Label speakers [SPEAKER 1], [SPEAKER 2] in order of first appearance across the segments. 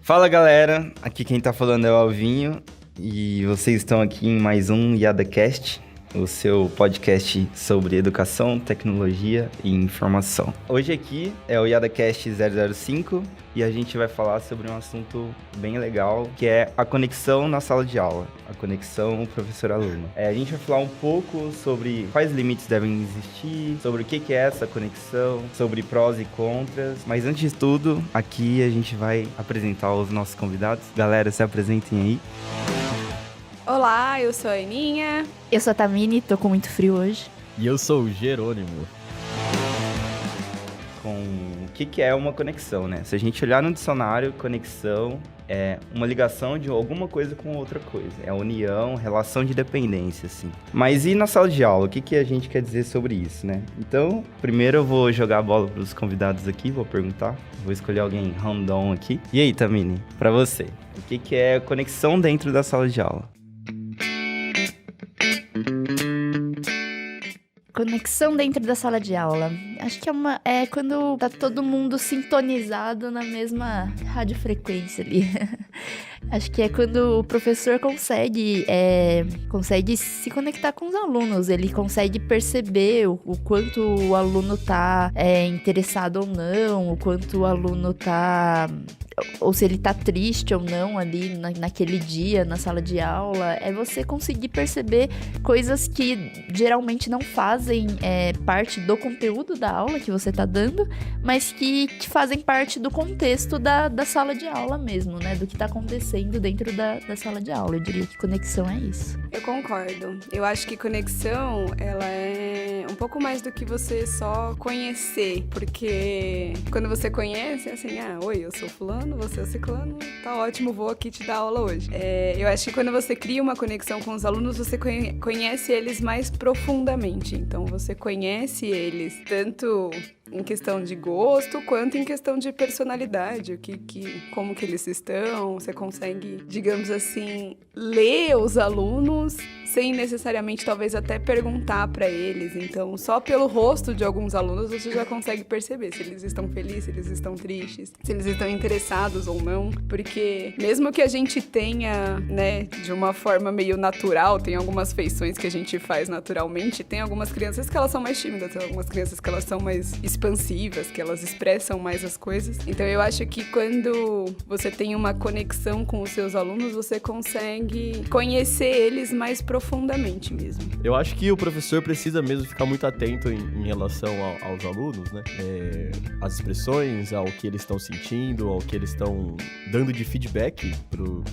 [SPEAKER 1] Fala galera, aqui quem tá falando é o Alvinho e vocês estão aqui em mais um YadaCast, o seu podcast sobre educação, tecnologia e informação. Hoje aqui é o YadaCast 005 e a gente vai falar sobre um assunto bem legal, que é a conexão na sala de aula, a conexão professor-aluno. A gente vai falar um pouco sobre quais limites devem existir, sobre o que é essa conexão, sobre prós e contras, mas antes de tudo, aqui a gente vai apresentar os nossos convidados. Galera, se apresentem aí.
[SPEAKER 2] Olá, eu sou a Aninha.
[SPEAKER 3] Eu sou a Tamini, tô com muito frio hoje.
[SPEAKER 4] E eu sou o Jerônimo.
[SPEAKER 1] Com o que é uma conexão, né? Se a gente olhar no dicionário, conexão é uma ligação de alguma coisa com outra coisa. É união, relação de dependência, assim. Mas e na sala de aula? O que a gente quer dizer sobre isso, né? Então, primeiro eu vou jogar a bola pros convidados aqui, vou perguntar. Vou escolher alguém random aqui. E aí, Tamini, pra você, o que é conexão dentro da sala de aula?
[SPEAKER 3] Conexão dentro da sala de aula. Acho que é quando tá todo mundo sintonizado na mesma radiofrequência ali. Acho que é quando o professor consegue se conectar com os alunos. Ele consegue perceber o quanto o aluno tá interessado ou não, o quanto o aluno tá... ou se ele tá triste ou não ali naquele dia, na sala de aula. É você conseguir perceber coisas que geralmente não fazem parte do conteúdo da aula que você tá dando, mas que fazem parte do contexto da sala de aula mesmo, né? Do que tá acontecendo dentro da sala de aula. Eu diria que conexão é isso.
[SPEAKER 2] Eu concordo. Eu acho que conexão, ela é um pouco mais do que você só conhecer, porque quando você conhece, é assim, oi, eu sou fulano, você é ciclano, tá ótimo, vou aqui te dar aula hoje. Eu acho que quando você cria uma conexão com os alunos, você conhece eles mais profundamente. Então, você conhece eles tanto em questão de gosto, quanto em questão de personalidade, como que eles estão. Você consegue, digamos assim, ler os alunos sem necessariamente, talvez, até perguntar para eles. Então, só pelo rosto de alguns alunos, você já consegue perceber se eles estão felizes, se eles estão tristes, se eles estão interessados ou não. Porque mesmo que a gente tenha, né, de uma forma meio natural, tem algumas feições que a gente faz naturalmente, tem algumas crianças que elas são mais tímidas, tem algumas crianças que elas são mais expansivas, que elas expressam mais as coisas. Então, eu acho que quando você tem uma conexão com os seus alunos, você consegue conhecer eles mais profundamente mesmo.
[SPEAKER 4] Eu acho que o professor precisa mesmo ficar muito atento em relação aos alunos, né? As expressões, ao que eles estão sentindo, ao que eles estão dando de feedback pro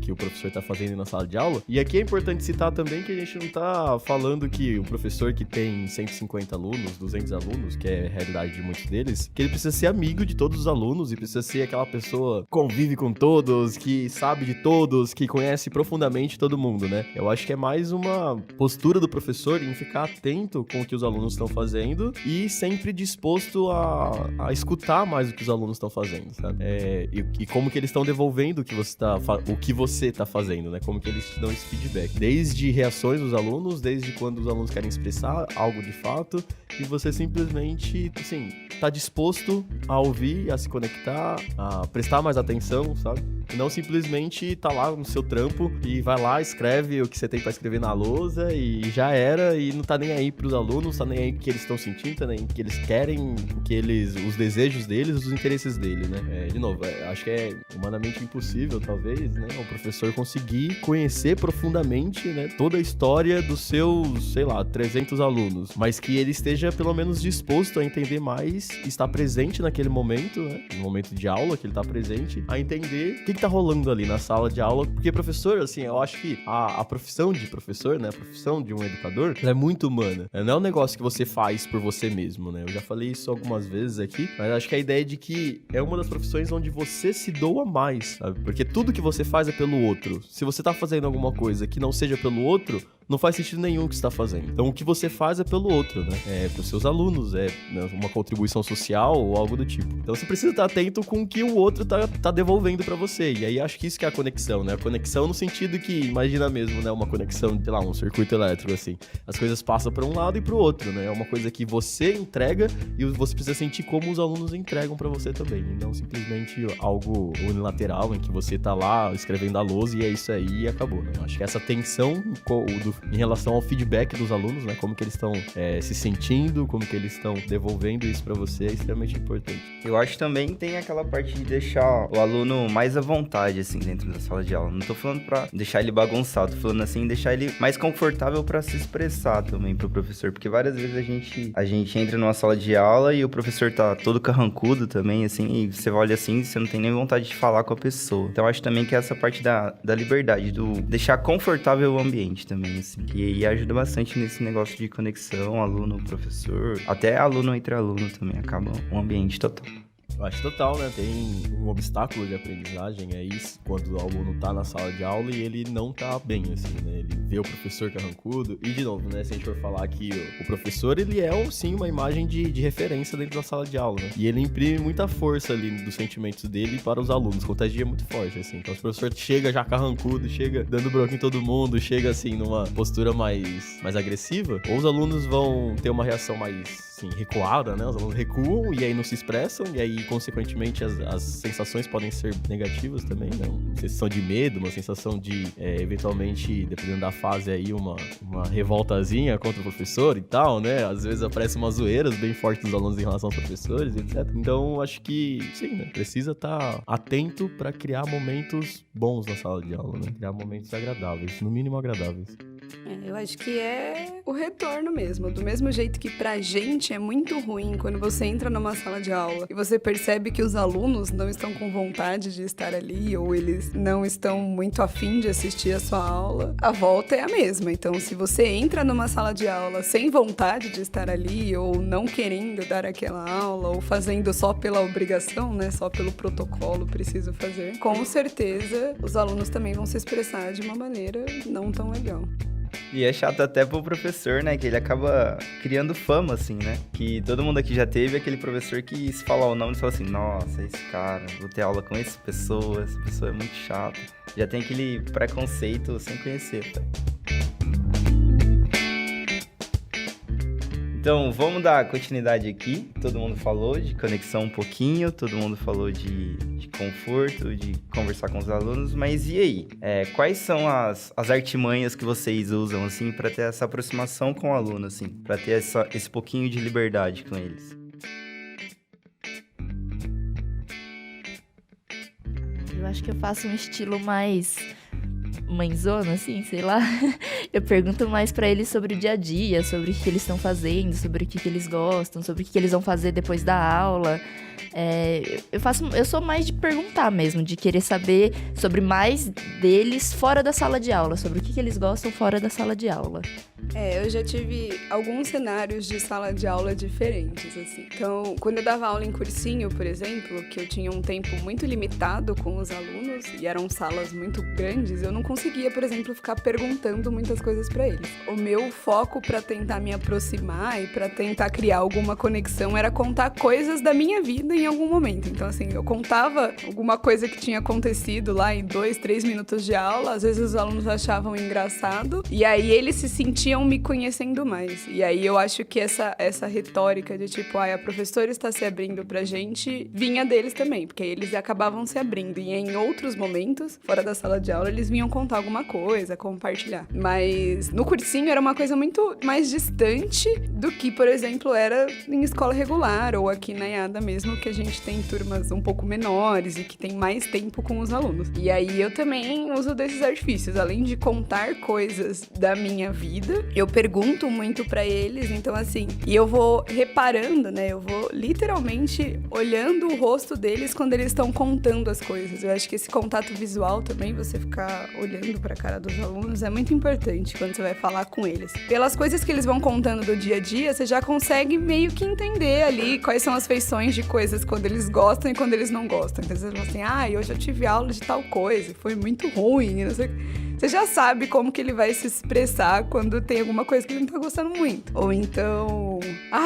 [SPEAKER 4] que o professor está fazendo na sala de aula. E aqui é importante citar também que a gente não tá falando que o professor que tem 150 alunos, 200 alunos, que é a realidade de muitos deles, que ele precisa ser amigo de todos os alunos e precisa ser aquela pessoa que convive com todos, que sabe de todos, que conhece profundamente todo mundo, né? Eu acho que é mais uma postura do professor em ficar atento com o que os alunos estão fazendo e sempre disposto a escutar mais o que os alunos estão fazendo, sabe? E como que eles estão devolvendo o que você tá fazendo, né? Como que eles te dão esse feedback. Desde reações dos alunos, desde quando os alunos querem expressar algo de fato, e você simplesmente, assim, tá disposto a ouvir, a se conectar, a prestar mais atenção, sabe? E não simplesmente tá lá no seu trampo e vai lá, escreve o que você tem pra escrever na lousa e já era, e não tá nem aí pros alunos, tá nem aí o que eles estão sentindo, tá nem aí o que eles querem, os desejos deles, os interesses deles, né? De novo, acho que é humanamente impossível, talvez, né? O professor conseguir conhecer profundamente, né, toda a história dos seus, 300 alunos, mas que ele esteja pelo menos disposto a entender mais, estar presente naquele momento, né, no momento de aula que ele tá presente, a entender o que tá rolando ali na sala de aula, porque professor, assim, eu acho que a profissão de professor, né, a profissão de um educador, ela é muito humana, não é um negócio que você faz por você mesmo, né, eu já falei isso algumas vezes aqui, mas acho que a ideia é de que é uma das profissões onde você se doa mais, sabe, porque tudo que você faz é pelo outro. Se você tá fazendo alguma coisa que não seja pelo outro, não faz sentido nenhum o que você está fazendo. Então, o que você faz é pelo outro, né? É pros seus alunos, é uma contribuição social ou algo do tipo. Então, você precisa estar atento com o que o outro tá devolvendo para você. E aí, acho que isso que é a conexão, né? A conexão no sentido que, imagina mesmo, né? Uma conexão, sei lá, um circuito elétrico, assim. As coisas passam para um lado e para o outro, né? É uma coisa que você entrega e você precisa sentir como os alunos entregam para você também. E não simplesmente algo unilateral em que você tá lá escrevendo a lousa e é isso aí e acabou, né? Acho que essa tensão em relação ao feedback dos alunos, né? Como que eles estão se sentindo, como que eles estão devolvendo isso para você é extremamente importante.
[SPEAKER 1] Eu acho que também tem aquela parte de deixar o aluno mais à vontade, assim, dentro da sala de aula. Não tô falando pra deixar ele bagunçado, tô falando assim, deixar ele mais confortável pra se expressar também pro professor, porque várias vezes a gente entra numa sala de aula e o professor tá todo carrancudo também, assim, e você olha assim e você não tem nem vontade de falar com a pessoa. Então, acho também que essa parte da liberdade, do deixar confortável o ambiente também, assim, e ajuda bastante nesse negócio de conexão, aluno-professor, até aluno entre aluno também, acaba um ambiente total.
[SPEAKER 4] Eu acho total, né? Tem um obstáculo de aprendizagem aí quando o aluno tá na sala de aula e ele não tá bem, assim, né? Ele vê o professor carrancudo e, de novo, né? Se a gente for falar que o professor, ele é, sim, uma imagem de referência dentro da sala de aula, né? E ele imprime muita força ali dos sentimentos dele para os alunos, contagia muito forte, assim. Então, se o professor chega já carrancudo, chega dando bronca em todo mundo, chega, assim, numa postura mais agressiva, ou os alunos vão ter uma reação mais recuada, né? Os alunos recuam e aí não se expressam e aí, consequentemente, as sensações podem ser negativas também, né? Uma sensação de medo, uma sensação de, eventualmente, dependendo da fase aí, uma revoltazinha contra o professor e tal, né? Às vezes aparecem umas zoeiras bem fortes dos alunos em relação aos professores, etc. Então, acho que, sim, né? Precisa estar atento para criar momentos bons na sala de aula, né? Criar momentos agradáveis, no mínimo agradáveis.
[SPEAKER 2] Eu acho que é o retorno mesmo. Do mesmo jeito que pra gente é muito ruim quando você entra numa sala de aula e você percebe que os alunos não estão com vontade de estar ali ou eles não estão muito afim de assistir a sua aula, a volta é a mesma. Então, se você entra numa sala de aula sem vontade de estar ali ou não querendo dar aquela aula ou fazendo só pela obrigação, né, só pelo protocolo preciso fazer, com certeza os alunos também vão se expressar de uma maneira não tão legal.
[SPEAKER 1] E é chato até pro professor, né? Que ele acaba criando fama, assim, né? Que todo mundo aqui já teve aquele professor que, se falar o nome, fala assim: nossa, esse cara, vou ter aula com essa pessoa é muito chata. Já tem aquele preconceito sem conhecer, tá? Então, vamos dar continuidade aqui. Todo mundo falou de conexão um pouquinho, todo mundo falou de conforto, de conversar com os alunos, mas e aí? Quais são as artimanhas que vocês usam, assim, para ter essa aproximação com o aluno, assim, para ter esse pouquinho de liberdade com eles?
[SPEAKER 3] Eu acho que eu faço um estilo mais mãezona, assim, sei lá. Eu pergunto mais pra eles sobre o dia a dia, sobre o que eles estão fazendo, sobre o que eles gostam, sobre o que eles vão fazer depois da aula. Eu sou mais de perguntar mesmo, de querer saber sobre mais deles fora da sala de aula, sobre o que eles gostam fora da sala de aula.
[SPEAKER 2] Eu já tive alguns cenários de sala de aula diferentes, assim. Então, quando eu dava aula em cursinho, por exemplo, que eu tinha um tempo muito limitado com os alunos e eram salas muito grandes, eu não conseguia, por exemplo, ficar perguntando muitas coisas pra eles. O meu foco pra tentar me aproximar e pra tentar criar alguma conexão era contar coisas da minha vida em algum momento. Então, assim, eu contava alguma coisa que tinha acontecido lá em 2, 3 minutos de aula, às vezes os alunos achavam engraçado, e aí eles se sentiam me conhecendo mais. E aí eu acho que essa retórica de tipo, a professora está se abrindo pra gente, vinha deles também, porque eles acabavam se abrindo. E em outros momentos, fora da sala de aula, eles vinham contar alguma coisa, compartilhar. Mas no cursinho era uma coisa muito mais distante do que, por exemplo, era em escola regular ou aqui na IADA mesmo, que a gente tem turmas um pouco menores e que tem mais tempo com os alunos. E aí eu também uso desses artifícios, além de contar coisas da minha vida, eu pergunto muito pra eles, então assim, e eu vou reparando, né, eu vou literalmente olhando o rosto deles quando eles estão contando as coisas. Eu acho que esse contato visual também, você ficar olhando pra cara dos alunos, é muito importante quando você vai falar com eles. Pelas coisas que eles vão contando do dia a dia, você já consegue meio que entender ali quais são as feições de coisas coisas quando eles gostam e quando eles não gostam. Então, você fala assim, hoje eu tive aula de tal coisa, foi muito ruim, não sei o que. Você já sabe como que ele vai se expressar quando tem alguma coisa que ele não tá gostando muito. Ou então,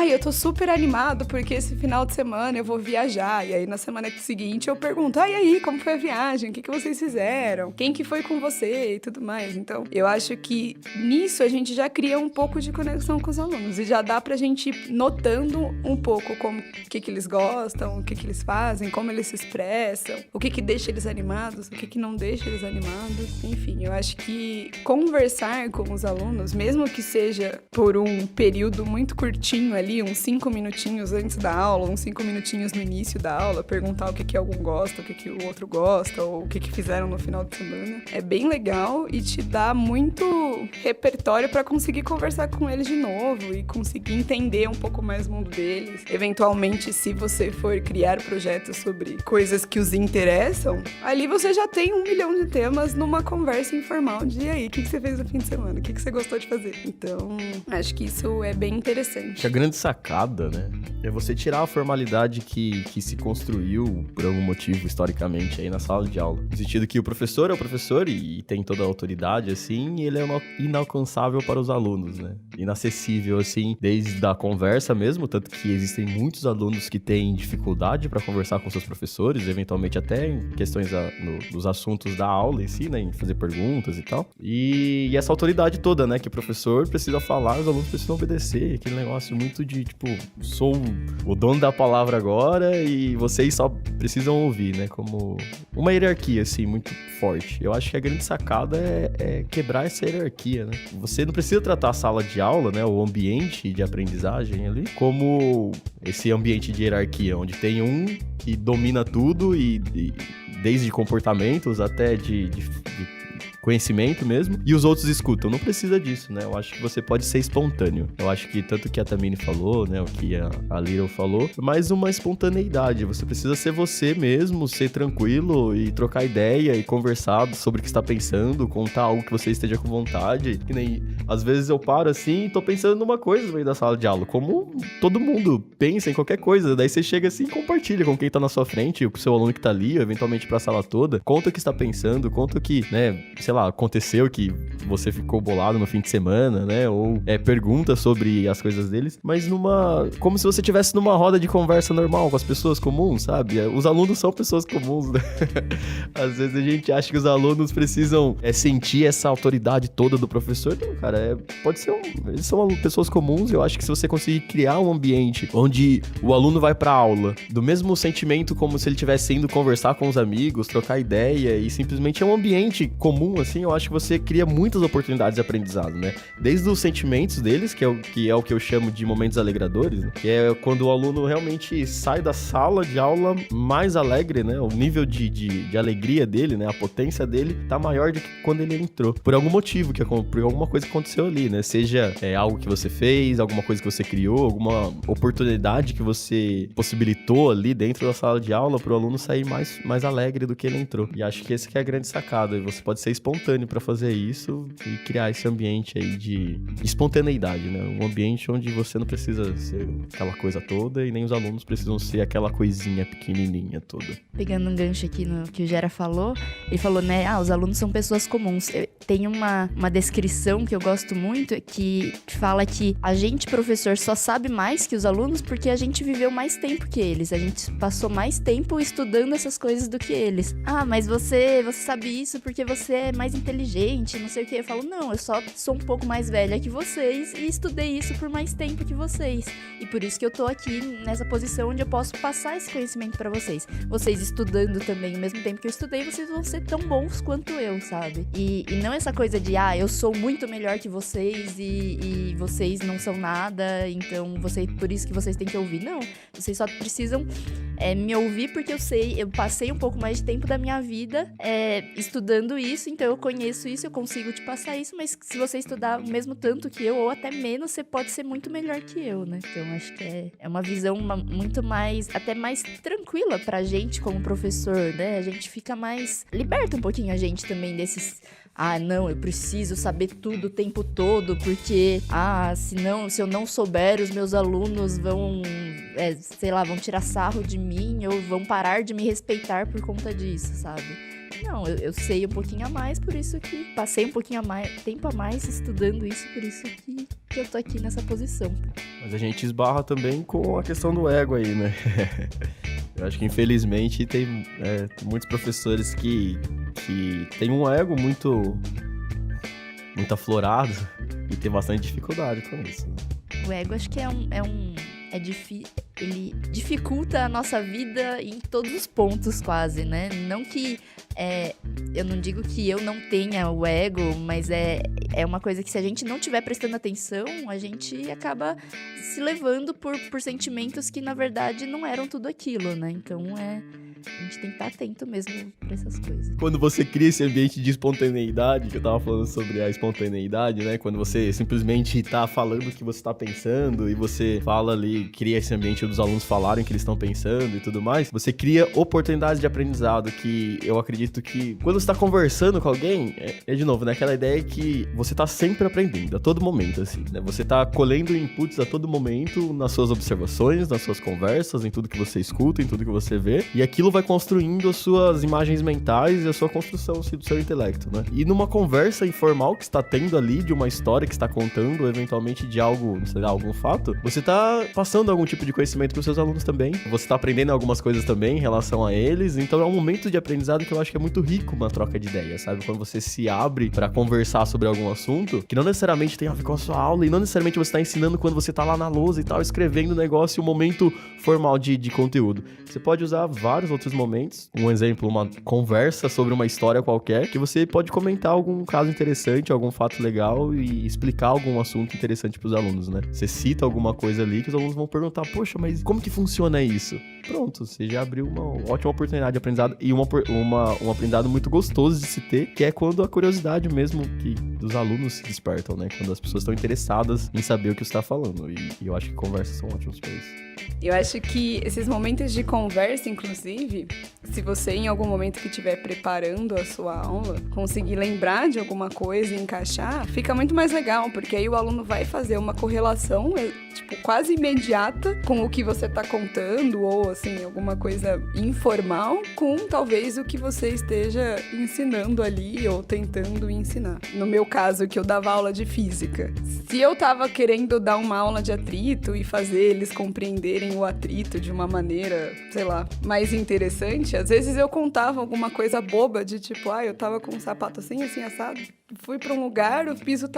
[SPEAKER 2] eu tô super animado porque esse final de semana eu vou viajar. E aí na semana seguinte eu pergunto, e aí, como foi a viagem? O que vocês fizeram? Quem que foi com você? E tudo mais. Então, eu acho que nisso a gente já cria um pouco de conexão com os alunos. E já dá pra gente ir notando um pouco o que eles gostam, o que eles fazem, como eles se expressam, o que deixa eles animados, o que não deixa eles animados. Enfim, eu acho que conversar com os alunos, mesmo que seja por um período muito curtinho ali, uns 5 minutinhos antes da aula, uns 5 minutinhos no início da aula, perguntar o que algum gosta, o que o outro gosta, ou o que fizeram no final de semana, é bem legal e te dá muito repertório para conseguir conversar com eles de novo e conseguir entender um pouco mais o mundo deles. Eventualmente, se você for criar projetos sobre coisas que os interessam, ali você já tem 1 milhão de temas numa conversa informal de e aí, o que você fez no fim de semana? O que você gostou de fazer? Então, acho que isso é bem interessante.
[SPEAKER 4] Acho que a grande sacada, né, é você tirar a formalidade que se construiu por algum motivo historicamente aí na sala de aula. No sentido que o professor é o professor e tem toda a autoridade, assim, e ele é inalcançável para os alunos, né? Inacessível, assim, desde a conversa mesmo, tanto que existem muitos alunos que têm dificuldade para conversar com seus professores, eventualmente até em questões dos assuntos da aula em si, né, em fazer perguntas e tal. E essa autoridade toda, né, que o professor precisa falar, os alunos precisam obedecer, aquele negócio muito de, tipo, sou o dono da palavra agora e vocês só precisam ouvir, né, como uma hierarquia, assim, muito forte. Eu acho que a grande sacada é quebrar essa hierarquia, né. Você não precisa tratar a sala de aula, né, o ambiente de aprendizagem ali, como esse ambiente de hierarquia, onde tem um que domina tudo e desde comportamentos até de conhecimento mesmo, e os outros escutam. Não precisa disso, né? Eu acho que você pode ser espontâneo. Eu acho que tanto que a Tamini falou, né, o que a Little falou, mais uma espontaneidade. Você precisa ser você mesmo, ser tranquilo e trocar ideia e conversar sobre o que está pensando, contar algo que você esteja com vontade. Que nem, às vezes eu paro assim e tô pensando numa coisa no meio da sala de aula, como todo mundo pensa em qualquer coisa. Daí você chega assim e compartilha com quem tá na sua frente, com o seu aluno que tá ali, ou eventualmente pra sala toda. Conta o que está pensando, conta o que, né, sei lá, aconteceu que você ficou bolado no fim de semana, né? Ou pergunta sobre as coisas deles, mas como se você estivesse numa roda de conversa normal com as pessoas comuns, sabe? Os alunos são pessoas comuns, né? Às vezes a gente acha que os alunos precisam sentir essa autoridade toda do professor. Não, cara, pode ser eles são pessoas comuns. Eu acho que se você conseguir criar um ambiente onde o aluno vai pra aula do mesmo sentimento como se ele estivesse indo conversar com os amigos, trocar ideia, e simplesmente é um ambiente comum, assim, eu acho que você cria muitas oportunidades de aprendizado, né? Desde os sentimentos deles, que é o que eu chamo de momentos alegradores, né? Que é quando o aluno realmente sai da sala de aula mais alegre, né? O nível de alegria dele, né? A potência dele tá maior do que quando ele entrou. Por algum motivo, por alguma coisa que aconteceu ali, né? Seja algo que você fez, alguma coisa que você criou, alguma oportunidade que você possibilitou ali dentro da sala de aula pro aluno sair mais alegre do que ele entrou. E acho que esse que é a grande sacada. E você pode ser espontâneo para fazer isso e criar esse ambiente aí de espontaneidade, né? Um ambiente onde você não precisa ser aquela coisa toda e nem os alunos precisam ser aquela coisinha pequenininha toda.
[SPEAKER 3] Pegando um gancho aqui no que o Gera falou, ele falou, né, os alunos são pessoas comuns. Tem uma descrição que eu gosto muito que fala que a gente, professor, só sabe mais que os alunos porque a gente viveu mais tempo que eles. A gente passou mais tempo estudando essas coisas do que eles. Mas você sabe isso porque você é mais inteligente, não sei o que. Eu falo, não, eu só sou um pouco mais velha que vocês e estudei isso por mais tempo que vocês. E por isso que eu tô aqui nessa posição onde eu posso passar esse conhecimento pra vocês. Vocês estudando também ao mesmo tempo que eu estudei, vocês vão ser tão bons quanto eu, sabe? E não essa coisa de, eu sou muito melhor que vocês e vocês não são nada, então por isso que vocês têm que ouvir. Não, vocês só precisam me ouvir porque eu passei um pouco mais de tempo da minha vida estudando isso, então eu conheço isso, eu consigo te passar isso, mas se você estudar o mesmo tanto que eu, ou até menos, você pode ser muito melhor que eu, né? Então acho que é uma visão muito mais, até mais tranquila pra gente como professor, né? A gente fica mais, liberta um pouquinho a gente também desses não, eu preciso saber tudo o tempo todo, porque, se eu não souber, os meus alunos vão, vão tirar sarro de mim ou vão parar de me respeitar por conta disso, sabe? Não, eu sei um pouquinho a mais, por isso que passei um pouquinho tempo a mais estudando isso, por isso que eu tô aqui nessa posição.
[SPEAKER 4] Mas a gente esbarra também com a questão do ego aí, né? Eu acho que, infelizmente, tem muitos professores que têm um ego muito aflorado e tem bastante dificuldade com isso, né?
[SPEAKER 3] O ego acho que ele dificulta a nossa vida em todos os pontos quase, né? Não que... eu não digo que eu não tenha o ego, mas é uma coisa que se a gente não estiver prestando atenção, a gente acaba se levando por sentimentos que, na verdade, não eram tudo aquilo, né? Então, a gente tem que estar atento mesmo pra essas coisas.
[SPEAKER 4] Quando você cria esse ambiente de espontaneidade, que eu tava falando sobre a espontaneidade, né? Quando você simplesmente tá falando o que você tá pensando e você fala ali, cria esse ambiente dos alunos falarem o que eles estão pensando e tudo mais, você cria oportunidades de aprendizado que eu acredito que quando você tá conversando com alguém, de novo, né? Aquela ideia que você tá sempre aprendendo, a todo momento, assim, né? Você tá colhendo inputs a todo momento nas suas observações, nas suas conversas, em tudo que você escuta, em tudo que você vê, e aquilo vai construindo as suas imagens mentais e a sua construção do seu intelecto, né? E numa conversa informal que você tá tendo ali, de uma história que você tá contando, eventualmente de algo, sei lá, algum fato, você tá passando algum tipo de conhecimento pros seus alunos também, você tá aprendendo algumas coisas também em relação a eles, então é um momento de aprendizado que eu acho que é muito rico uma troca de ideias, sabe? Quando você se abre pra conversar sobre algum assunto, que não necessariamente tem a ver com a sua aula e não necessariamente você tá ensinando quando você tá lá na lousa e tal, escrevendo o negócio, um momento formal de conteúdo. Você pode usar vários outros momentos, um exemplo, uma conversa sobre uma história qualquer, que você pode comentar algum caso interessante, algum fato legal e explicar algum assunto interessante pros alunos, né? Você cita alguma coisa ali que os alunos vão perguntar, poxa, mas como que funciona isso? Pronto, você já abriu uma ótima oportunidade de aprendizado e um aprendizado muito gostoso de se ter, que é quando a curiosidade mesmo dos alunos se despertam, né? Quando as pessoas estão interessadas em saber o que você está falando. E eu acho que conversas são ótimos para isso.
[SPEAKER 2] Eu acho que esses momentos de conversa, inclusive, se você em algum momento que estiver preparando a sua aula, conseguir lembrar de alguma coisa e encaixar, fica muito mais legal, porque aí o aluno vai fazer uma correlação, quase imediata com o que você está contando, ou assim, alguma coisa informal, com talvez o que você esteja ensinando ali, ou tentando ensinar. No meu caso, que eu dava aula de física, se eu estava querendo dar uma aula de atrito e fazer eles compreenderem o atrito de uma maneira, sei lá, mais interessante, às vezes eu contava alguma coisa boba de tipo, eu tava com um sapato assim, assado, fui pra um lugar, o piso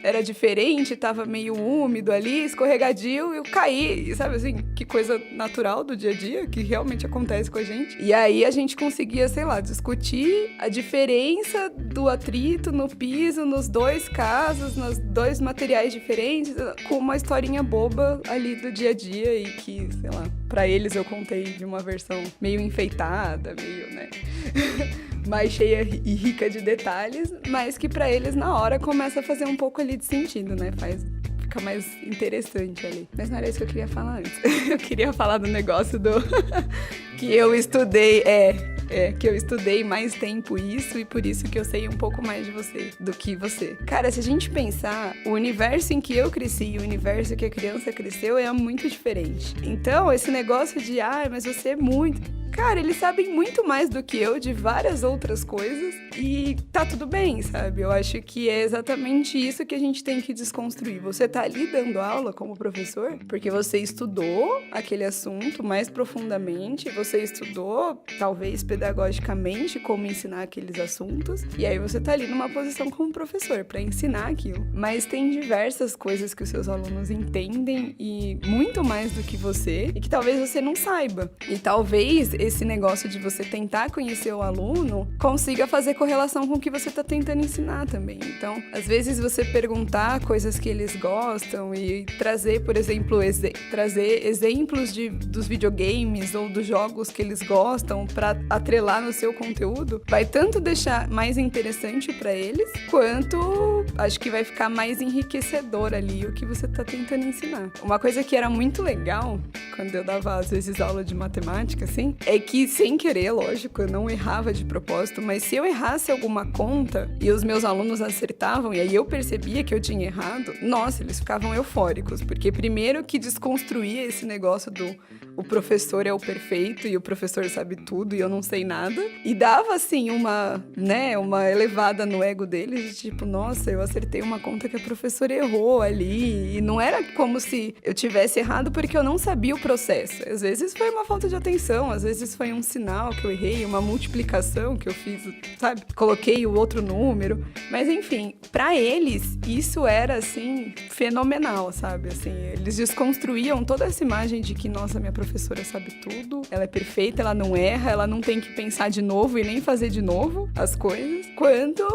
[SPEAKER 2] era diferente, tava meio úmido ali, escorregadio, eu caí, sabe assim, que coisa natural do dia a dia, que realmente acontece com a gente. E aí a gente conseguia, sei lá, discutir a diferença do atrito no piso, nos dois casos, nos dois materiais diferentes, com uma historinha boba ali do dia a dia e que, sei lá, pra eles eu contei de uma versão meio enfeitada, meio, né, mais cheia e rica de detalhes, mas que pra eles na hora começa a fazer um pouco ali de sentido, né, fica mais interessante ali. Mas não era isso que eu queria falar antes. Eu queria falar do negócio que eu estudei, que eu estudei mais tempo isso e por isso que eu sei um pouco mais de você do que você. Cara, se a gente pensar, o universo em que eu cresci e o universo que a criança cresceu é muito diferente. Então, esse negócio de, mas você é muito... Cara, eles sabem muito mais do que eu de várias outras coisas e tá tudo bem, sabe? Eu acho que é exatamente isso que a gente tem que desconstruir. Você tá ali dando aula como professor porque você estudou aquele assunto mais profundamente, você estudou, talvez pedagogicamente, como ensinar aqueles assuntos, e aí você tá ali numa posição como professor pra ensinar aquilo. Mas tem diversas coisas que os seus alunos entendem e muito mais do que você, e que talvez você não saiba. E talvez esse negócio de você tentar conhecer o aluno consiga fazer correlação com o que você está tentando ensinar também. Então, às vezes você perguntar coisas que eles gostam e trazer, por exemplo, trazer exemplos dos videogames ou dos jogos que eles gostam para atrelar no seu conteúdo, vai tanto deixar mais interessante para eles, quanto acho que vai ficar mais enriquecedor ali o que você está tentando ensinar. Uma coisa que era muito legal quando eu dava, às vezes, aula de matemática, assim, é é que, sem querer, lógico, eu não errava de propósito, mas se eu errasse alguma conta e os meus alunos acertavam, e aí eu percebia que eu tinha errado, nossa, eles ficavam eufóricos, porque primeiro que desconstruía esse negócio do o professor é o perfeito e o professor sabe tudo e eu não sei nada, e dava, assim, uma elevada no ego deles, de tipo, nossa, eu acertei uma conta que a professora errou ali, e não era como se eu tivesse errado porque eu não sabia o processo. Às vezes foi uma falta de atenção, às vezes foi um sinal que eu errei, uma multiplicação que eu fiz, sabe? Coloquei o outro número. Mas, enfim, pra eles, isso era, assim, fenomenal, sabe? Assim, eles desconstruíam toda essa imagem de que, nossa, minha professora sabe tudo, ela é perfeita, ela não erra, ela não tem que pensar de novo e nem fazer de novo as coisas. Quando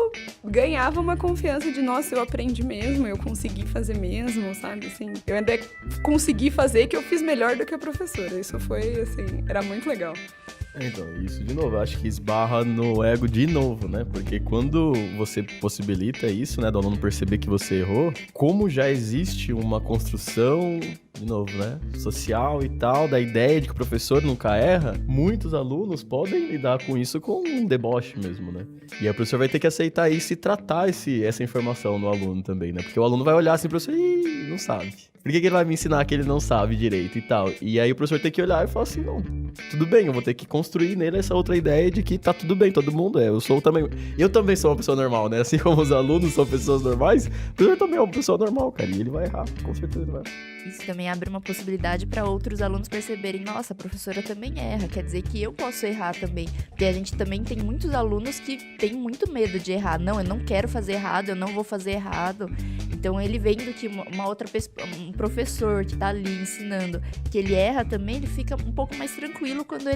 [SPEAKER 2] ganhava uma confiança de, nossa, eu aprendi mesmo, eu consegui fazer mesmo, sabe? Assim, eu ainda consegui fazer que eu fiz melhor do que a professora. Isso foi, assim, era muito legal.
[SPEAKER 4] Então, isso de novo, eu acho que esbarra no ego de novo, né? Porque quando você possibilita isso, né, do aluno perceber que você errou, como já existe uma construção, de novo, né, social e tal, da ideia de que o professor nunca erra, muitos alunos podem lidar com isso com um deboche mesmo, né? E aí o professor vai ter que aceitar isso e tratar essa informação no aluno também, né? Porque o aluno vai olhar assim pro professor e não sabe. Por que ele vai me ensinar que ele não sabe direito e tal? E aí o professor tem que olhar e falar assim, não, tudo bem, eu vou ter que construir nele essa outra ideia de que tá tudo bem, todo mundo é. Eu também sou uma pessoa normal, né? Assim como os alunos são pessoas normais, o professor também é uma pessoa normal, cara. E ele vai errar, com certeza ele vai.
[SPEAKER 3] Isso também abre uma possibilidade para outros alunos perceberem, nossa, a professora também erra, quer dizer que eu posso errar também. Porque a gente também tem muitos alunos que têm muito medo de errar. Não, eu não quero fazer errado, eu não vou fazer errado. Então ele vendo que uma outra pessoa, um professor que tá ali ensinando, que ele erra também, ele fica um pouco mais tranquilo quando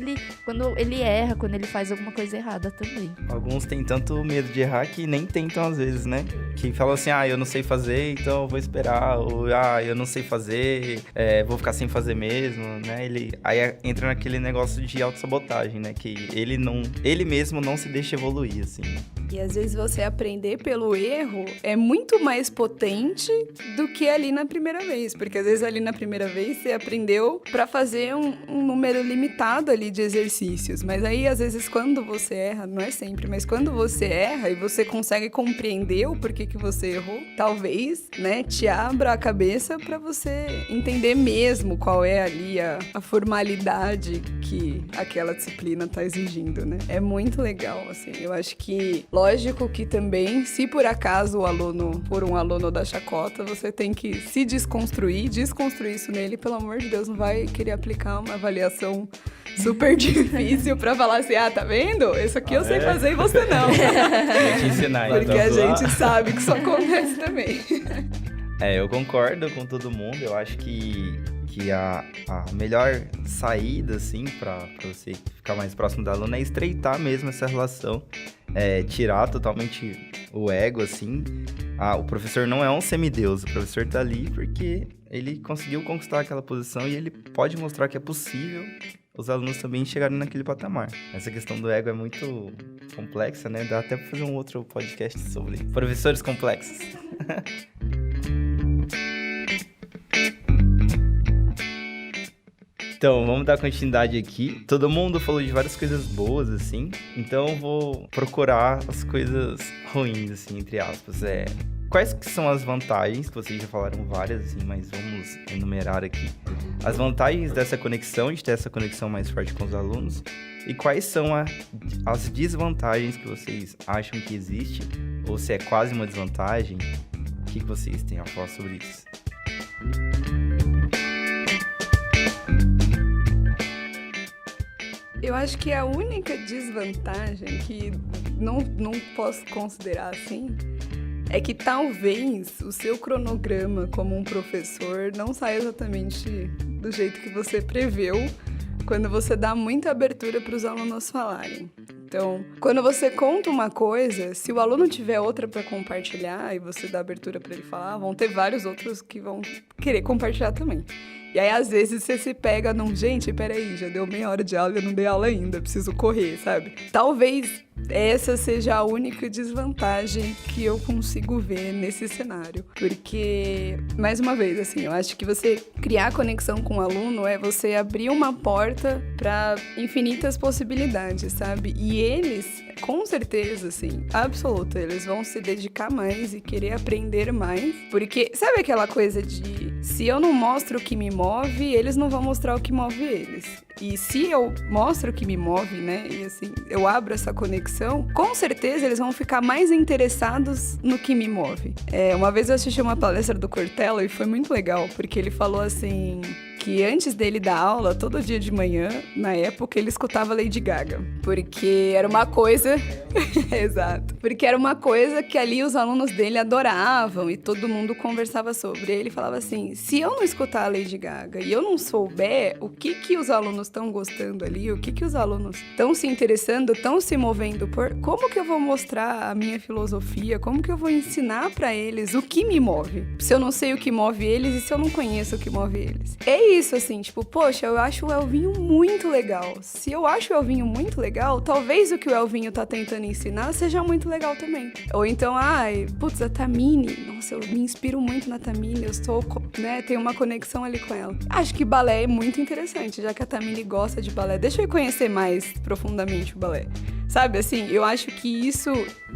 [SPEAKER 3] ele erra, quando ele faz alguma coisa errada também.
[SPEAKER 1] Alguns têm tanto medo de errar que nem tentam às vezes, né? Que falam assim, eu não sei fazer, então eu vou esperar. Ou, eu não sei fazer, vou ficar sem fazer mesmo, né? Aí entra naquele negócio de autossabotagem, né? Que ele mesmo não se deixa evoluir, assim.
[SPEAKER 2] E às vezes você aprender pelo erro é muito mais potente do que ali na primeira vez. Porque às vezes ali na primeira vez você aprendeu pra fazer um número limitado ali de exercícios. Mas aí às vezes quando você erra, não é sempre, mas quando você erra e você consegue compreender o porquê que você errou, talvez, né, te abra a cabeça pra você entender mesmo qual é ali a formalidade que aquela disciplina tá exigindo, né? É muito legal, assim. Eu acho que lógico que também, se por acaso o aluno for um aluno da chacota, você tem que se desconstruir isso nele, pelo amor de Deus, não vai querer aplicar uma avaliação super difícil pra falar assim, tá vendo? Isso aqui eu sei fazer e você não.
[SPEAKER 1] Vou te ensinar,
[SPEAKER 2] porque a gente sabe que isso acontece também.
[SPEAKER 1] Eu concordo com todo mundo, eu acho que a melhor saída, assim, pra você ficar mais próximo da aluna é estreitar mesmo essa relação, tirar totalmente o ego, assim. O professor não é um semideus, o professor tá ali porque ele conseguiu conquistar aquela posição e ele pode mostrar que é possível os alunos também chegarem naquele patamar. Essa questão do ego é muito complexa, né? Dá até pra fazer um outro podcast sobre professores complexos. Então, vamos dar continuidade aqui. Todo mundo falou de várias coisas boas, assim. Então, eu vou procurar as coisas ruins, assim, entre aspas. Quais que são as vantagens, que vocês já falaram várias, assim, mas vamos enumerar aqui. As vantagens dessa conexão, de ter essa conexão mais forte com os alunos. E quais são as desvantagens que vocês acham que existe? Ou se é quase uma desvantagem? O que vocês têm a falar sobre isso?
[SPEAKER 2] Eu acho que a única desvantagem que não posso considerar assim é que talvez o seu cronograma como um professor não saia exatamente do jeito que você preveu quando você dá muita abertura para os alunos falarem. Então, quando você conta uma coisa, se o aluno tiver outra para compartilhar e você dá abertura para ele falar, vão ter vários outros que vão querer compartilhar também. E aí, às vezes, você se pega num... Gente, peraí, já deu meia hora de aula e eu não dei aula ainda, preciso correr, sabe? Talvez essa seja a única desvantagem que eu consigo ver nesse cenário. Porque, mais uma vez, assim, eu acho que você criar conexão com o aluno é você abrir uma porta para infinitas possibilidades, sabe? E eles... Com certeza, assim, absoluta, eles vão se dedicar mais e querer aprender mais, porque sabe aquela coisa de se eu não mostro o que me move, eles não vão mostrar o que move eles. E se eu mostro o que me move, né, e assim, eu abro essa conexão, com certeza eles vão ficar mais interessados no que me move. Uma vez eu assisti uma palestra do Cortella e foi muito legal, porque ele falou assim... que antes dele dar aula, todo dia de manhã, na época, ele escutava Lady Gaga. Porque era uma coisa... Exato. Porque era uma coisa que ali os alunos dele adoravam e todo mundo conversava sobre. Ele falava assim, se eu não escutar a Lady Gaga e eu não souber o que os alunos estão gostando ali, o que os alunos estão se interessando, estão se movendo por, como que eu vou mostrar a minha filosofia, como que eu vou ensinar pra eles o que me move? Se eu não sei o que move eles e se eu não conheço o que move eles. É isso, assim, tipo, poxa, eu acho o Elvinho muito legal. Se eu acho o Elvinho muito legal, talvez o que o Elvinho tá tentando ensinar seja muito legal também. Ou então, putz, a Tamini, nossa, eu me inspiro muito na Tamini, eu sou, né, tenho uma conexão ali com ela. Acho que balé é muito interessante, já que a Tamini gosta de balé. Deixa eu conhecer mais profundamente o balé. Sabe, assim, eu acho que isso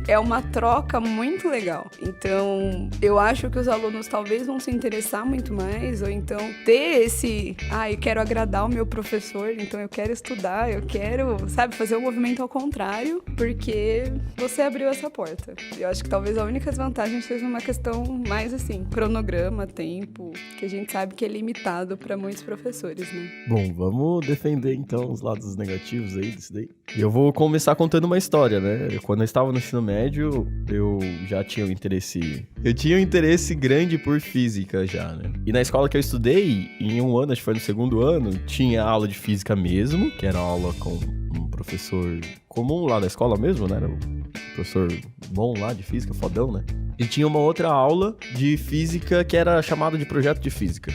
[SPEAKER 2] é uma troca muito legal. Então, eu acho que os alunos talvez vão se interessar muito mais, ou então ter esse, eu quero agradar o meu professor, então eu quero estudar, eu quero, sabe, fazer o movimento ao contrário, porque você abriu essa porta. Eu acho que talvez a única desvantagem seja uma questão mais, assim, cronograma, tempo, que a gente sabe que é limitado para muitos professores, né?
[SPEAKER 4] Bom, vamos defender, então, os lados negativos aí disso daí. E eu vou começar contando uma história, né? Quando eu estava no ensino médio, eu já tinha um interesse... Eu tinha um interesse grande por física já, né? E na escola que eu estudei, em um ano, acho que foi no segundo ano, tinha aula de física mesmo, que era aula com um professor comum lá da escola mesmo, né? Era um professor bom lá de física, fodão, né? E tinha uma outra aula de física que era chamada de projeto de física.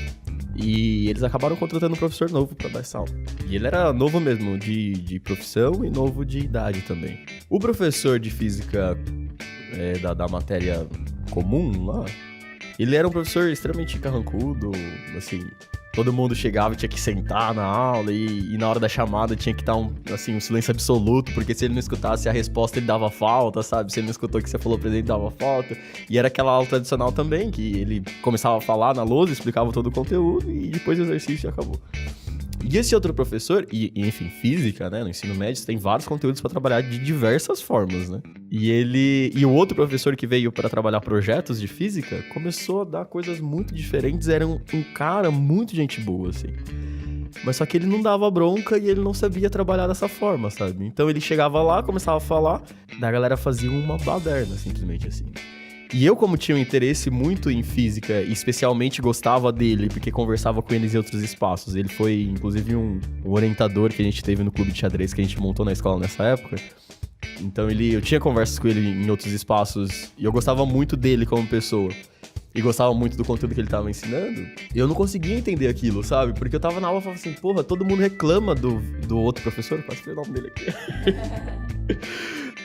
[SPEAKER 4] E eles acabaram contratando um professor novo pra dar essa aula. E ele era novo mesmo, de profissão e novo de idade também. O professor de física da matéria comum lá, ele era um professor extremamente carrancudo, assim... Todo mundo chegava e tinha que sentar na aula e na hora da chamada tinha que estar um silêncio absoluto, porque se ele não escutasse a resposta ele dava falta, sabe? Se ele não escutou o que você falou pra ele, ele dava falta. E era aquela aula tradicional também, que ele começava a falar na lousa, explicava todo o conteúdo e depois o exercício acabou. E esse outro professor, enfim, física, né, no ensino médio, você tem vários conteúdos para trabalhar de diversas formas, né? E o outro professor que veio para trabalhar projetos de física começou a dar coisas muito diferentes, era um cara muito gente boa, assim. Mas só que ele não dava bronca e ele não sabia trabalhar dessa forma, sabe? Então ele chegava lá, começava a falar, daí a galera fazia uma baderna, simplesmente assim. E eu, como tinha um interesse muito em física, e especialmente gostava dele, porque conversava com eles em outros espaços. Ele foi, inclusive, um orientador que a gente teve no clube de xadrez que a gente montou na escola nessa época. Então eu tinha conversas com ele em outros espaços, e eu gostava muito dele como pessoa. E gostava muito do conteúdo que ele tava ensinando. E eu não conseguia entender aquilo, sabe? Porque eu tava na aula e falava assim, porra, todo mundo reclama do outro professor. Quase falei o nome dele aqui.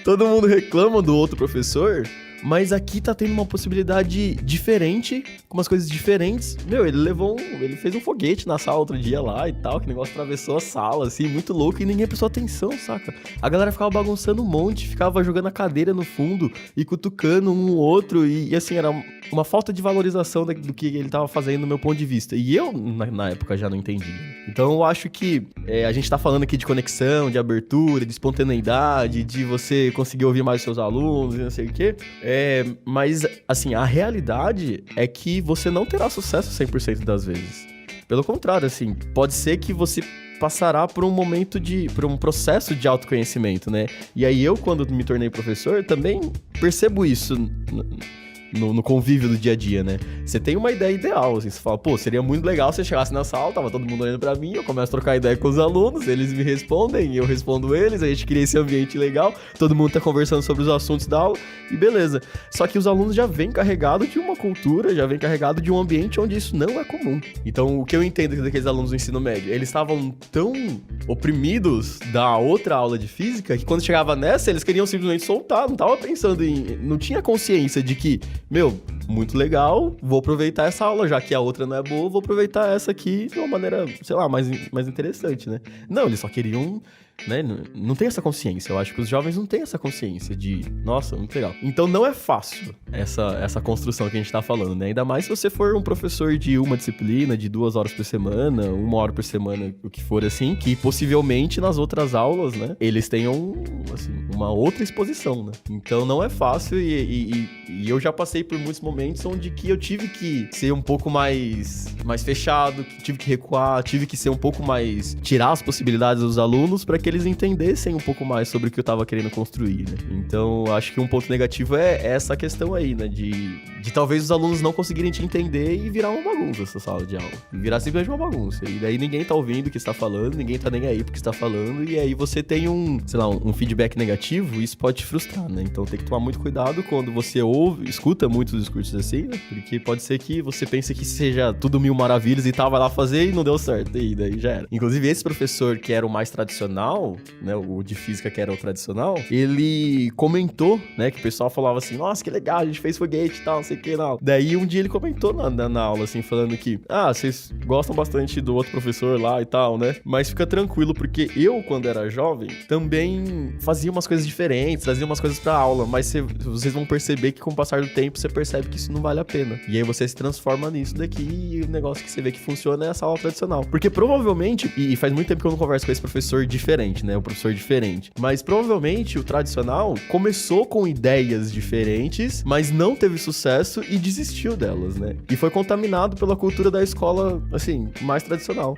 [SPEAKER 4] Todo mundo reclama do outro professor... Mas aqui tá tendo uma possibilidade diferente, com umas coisas diferentes. Meu, ele fez um foguete na sala outro dia lá e tal, que o negócio atravessou a sala, assim, muito louco, e ninguém prestou atenção, saca? A galera ficava bagunçando um monte, ficava jogando a cadeira no fundo e cutucando um outro, e assim, era uma falta de valorização do que ele tava fazendo, do meu ponto de vista. E eu, na época, já não entendi. Então eu acho que a gente tá falando aqui de conexão, de abertura, de espontaneidade, de você conseguir ouvir mais os seus alunos e não sei o quê. Mas, assim, a realidade é que você não terá sucesso 100% das vezes. Pelo contrário, assim, pode ser que você passará por um por um processo de autoconhecimento, né? E aí eu, quando me tornei professor, também percebo isso no convívio do dia a dia, né? Você tem uma ideia ideal, assim, você fala, pô, seria muito legal se você chegasse na sala, tava todo mundo olhando pra mim, eu começo a trocar ideia com os alunos, eles me respondem, eu respondo eles, a gente cria esse ambiente legal, todo mundo tá conversando sobre os assuntos da aula, e beleza. Só que os alunos já vêm carregados de uma cultura, já vêm carregados de um ambiente onde isso não é comum. Então, o que eu entendo daqueles alunos do ensino médio, eles estavam tão oprimidos da outra aula de física, que quando chegava nessa, eles queriam simplesmente soltar, não tava pensando não tinha consciência de que, muito legal, vou aproveitar essa aula, já que a outra não é boa, vou aproveitar essa aqui de uma maneira, sei lá, mais interessante, né? Não, eles só queriam, né? Não tem essa consciência. Eu acho que os jovens não têm essa consciência de, nossa, muito legal. Então não é fácil essa construção que a gente tá falando, né? Ainda mais se você for um professor de uma disciplina, de 2 horas por semana, 1 hora por semana, o que for assim, que possivelmente nas outras aulas, né, eles tenham, assim, uma outra exposição, né? Então não é fácil e eu já passei por muitos momentos onde que eu tive que ser um pouco mais fechado, tive que recuar, tive que ser um pouco mais, tirar as possibilidades dos alunos para que eles entendessem um pouco mais sobre o que eu tava querendo construir, né? Então, acho que um ponto negativo é essa questão aí, né? De talvez os alunos não conseguirem te entender e virar uma bagunça essa sala de aula. Virar simplesmente uma bagunça. E daí ninguém tá ouvindo o que está falando, ninguém tá nem aí pro que está falando, e aí você tem um feedback negativo, e isso pode te frustrar, né? Então tem que tomar muito cuidado quando você escuta muitos discursos assim, né? Porque pode ser que você pense que seja tudo mil maravilhas e tal, vai lá fazer e não deu certo, e daí já era. Inclusive, esse professor que era o mais tradicional, né, o de física que era o tradicional, ele comentou, né, que o pessoal falava assim, nossa, que legal, a gente fez foguete e tal, não sei o que, não. Daí um dia ele comentou na aula, assim, falando que, vocês gostam bastante do outro professor lá e tal, né, mas fica tranquilo, porque eu, quando era jovem, também fazia umas coisas diferentes, trazia umas coisas pra aula, mas vocês vão perceber que com o passar do tempo, você percebe que isso não vale a pena. E aí você se transforma nisso daqui, e o negócio que você vê que funciona é essa aula tradicional. Porque provavelmente, e faz muito tempo que eu não converso com esse professor diferente, né, o professor diferente, mas provavelmente o tradicional começou com ideias diferentes, mas não teve sucesso e desistiu delas, né? E foi contaminado pela cultura da escola, assim, mais tradicional.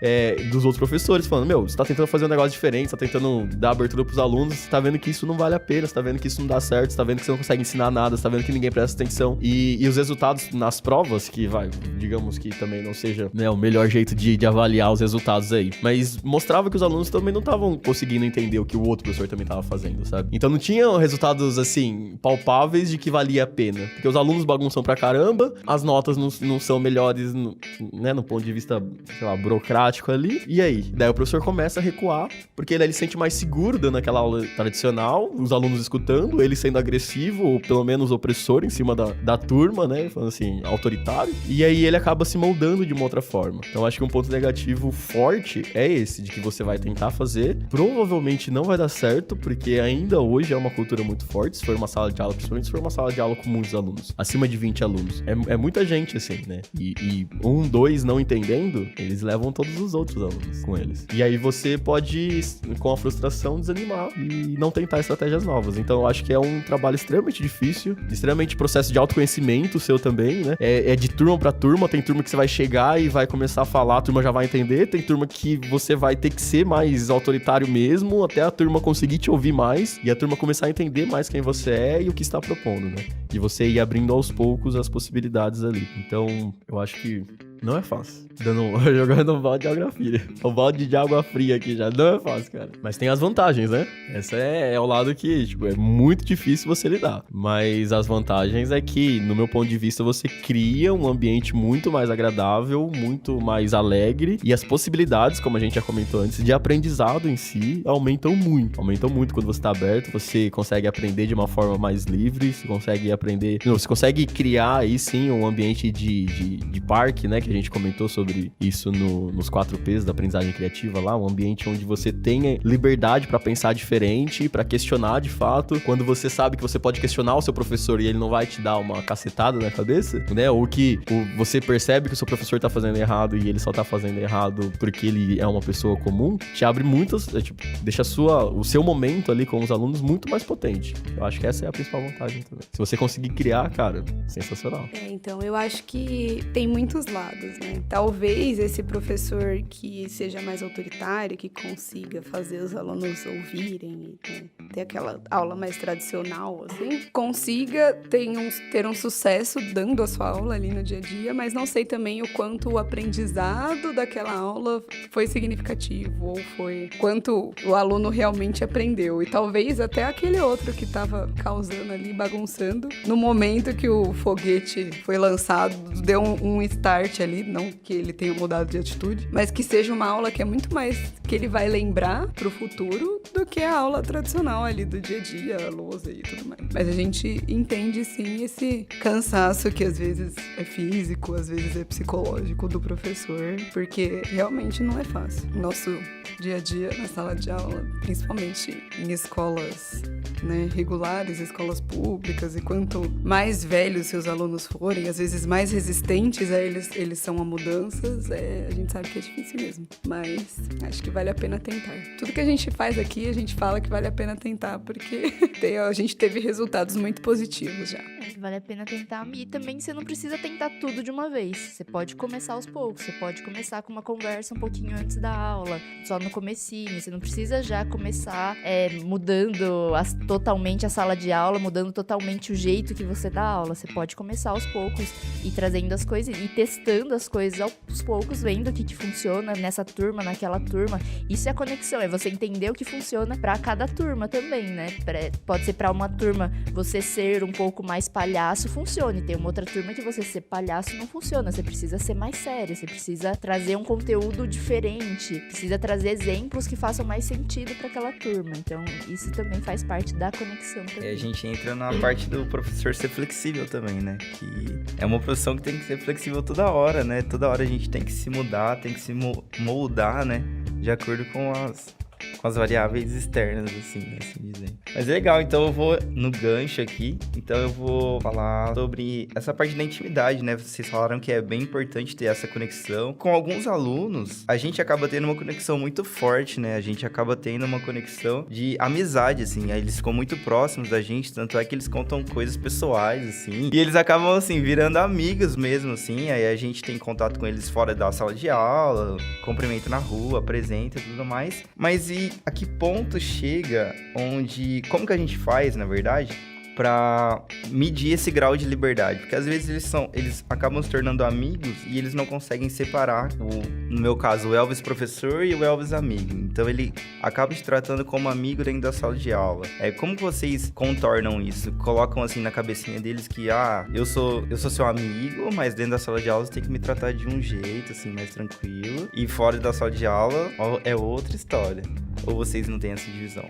[SPEAKER 4] Dos outros professores falando, você tá tentando fazer um negócio diferente, você tá tentando dar abertura pros alunos, você tá vendo que isso não vale a pena, você tá vendo que isso não dá certo, você tá vendo que você não consegue ensinar nada, você tá vendo que ninguém presta atenção. E os resultados nas provas, que digamos que também não seja, né, o melhor jeito de avaliar os resultados aí, mas mostrava que os alunos também não estavam conseguindo entender o que o outro professor também tava fazendo, sabe? Então não tinha resultados, assim, palpáveis de que valia a pena. Porque os alunos bagunçam pra caramba, as notas não são melhores, né, no ponto de vista, sei lá, burocrático ali. E aí? Daí o professor começa a recuar, porque ele se sente mais seguro dando aquela aula tradicional, os alunos escutando, ele sendo agressivo, ou pelo menos opressor em cima da turma, né, falando assim, autoritário. E aí ele acaba se moldando de uma outra forma. Então acho que um ponto negativo forte é esse, de que você vai tentar fazer, provavelmente não vai dar certo, porque ainda hoje é uma cultura muito forte, se for uma sala de aula, principalmente se for uma sala de aula com muitos alunos, acima de 20 alunos. É muita gente, assim, né? E 1, 2 não entendendo, eles levam todos os outros alunos com eles. E aí você pode, com a frustração, desanimar e não tentar estratégias novas. Então eu acho que é um trabalho extremamente difícil, extremamente processo de autoconhecimento seu também, né? É de turma pra turma, tem turma que você vai chegar e vai começar a falar, a turma já vai entender, tem turma que você vai ter que ser mais autoritário mesmo, até a turma conseguir te ouvir mais e a turma começar a entender mais quem você é e o que está propondo, né? E você ir abrindo aos poucos as possibilidades ali. Então, eu acho que não é fácil. Jogando um balde de água fria. O balde de água fria aqui já não é fácil, cara. Mas tem as vantagens, né? Essa é o lado que, tipo, é muito difícil você lidar. Mas as vantagens é que, no meu ponto de vista, você cria um ambiente muito mais agradável, muito mais alegre. E as possibilidades, como a gente já comentou antes, de aprendizado em si, aumentam muito. Aumentam muito quando você tá aberto. Você consegue aprender de uma forma mais livre. Você consegue aprender... Não, você consegue criar aí, sim, um ambiente de parque, né? Que a gente comentou sobre isso nos 4 P's da aprendizagem criativa lá, um ambiente onde você tenha liberdade para pensar diferente, para questionar de fato, quando você sabe que você pode questionar o seu professor e ele não vai te dar uma cacetada na cabeça, né, ou que você percebe que o seu professor tá fazendo errado e ele só tá fazendo errado porque ele é uma pessoa comum, te abre muitas, deixa o seu momento ali com os alunos muito mais potente. Eu acho que essa é a principal vantagem também. Se você conseguir criar, cara, sensacional.
[SPEAKER 2] Então, eu acho que tem muitos lados. todos, né? Talvez esse professor que seja mais autoritário, que consiga fazer os alunos ouvirem, né, ter aquela aula mais tradicional, assim, consiga ter um sucesso dando a sua aula ali no dia a dia, mas não sei também o quanto o aprendizado daquela aula foi significativo, ou foi quanto o aluno realmente aprendeu. E talvez até aquele outro que estava causando ali, bagunçando, no momento que o foguete foi lançado, deu um start ali, não que ele tenha mudado de atitude, mas que seja uma aula que é muito mais que ele vai lembrar pro futuro do que a aula tradicional ali do dia a dia, a lousa e tudo mais. Mas a gente entende sim esse cansaço que às vezes é físico, às vezes é psicológico do professor, porque realmente não é fácil. Nosso dia a dia na sala de aula, principalmente em escolas, né, regulares, escolas públicas, e quanto mais velhos seus alunos forem, às vezes mais resistentes a eles são a mudanças, a gente sabe que é difícil mesmo, mas acho que vale a pena tentar. Tudo que a gente faz aqui, a gente fala que vale a pena tentar, porque a gente teve resultados muito positivos já.
[SPEAKER 3] Vale a pena tentar, e também você não precisa tentar tudo de uma vez, você pode começar aos poucos, você pode começar com uma conversa um pouquinho antes da aula, só no comecinho, você não precisa já começar mudando totalmente a sala de aula, mudando totalmente o jeito que você dá aula, você pode começar aos poucos e trazendo as coisas e testando as coisas aos poucos, vendo o que funciona nessa turma, naquela turma. Isso é a conexão, é você entender o que funciona pra cada turma também, né? Pode ser pra uma turma você ser um pouco mais palhaço, funcione. Tem uma outra turma que você ser palhaço não funciona, você precisa ser mais sério, você precisa trazer um conteúdo diferente, precisa trazer exemplos que façam mais sentido pra aquela turma. Então, isso também faz parte da conexão também.
[SPEAKER 1] A gente entra na parte do professor ser flexível também, né? Que é uma profissão que tem que ser flexível toda hora, né? Toda hora a gente tem que se mudar, tem que se moldar, né? De acordo com as variáveis externas, assim dizer. Mas é legal, então eu vou no gancho aqui, então eu vou falar sobre essa parte da intimidade, né? Vocês falaram que é bem importante ter essa conexão. Com alguns alunos, a gente acaba tendo uma conexão muito forte, né? A gente acaba tendo uma conexão de amizade, assim, aí eles ficam muito próximos da gente, tanto é que eles contam coisas pessoais, assim, e eles acabam, assim, virando amigos mesmo, assim, aí a gente tem contato com eles fora da sala de aula, cumprimenta na rua, apresenta e tudo mais, mas e a que ponto chega como que a gente faz, na verdade, pra medir esse grau de liberdade? Porque às vezes eles acabam se tornando amigos e eles não conseguem separar, no meu caso, o Elvis professor e o Elvis amigo. Então ele acaba te tratando como amigo dentro da sala de aula. Como que vocês contornam isso? Colocam assim na cabecinha deles que, eu sou seu amigo, mas dentro da sala de aula você tem que me tratar de um jeito, assim, mais tranquilo. E fora da sala de aula é outra história. Ou vocês não têm essa divisão?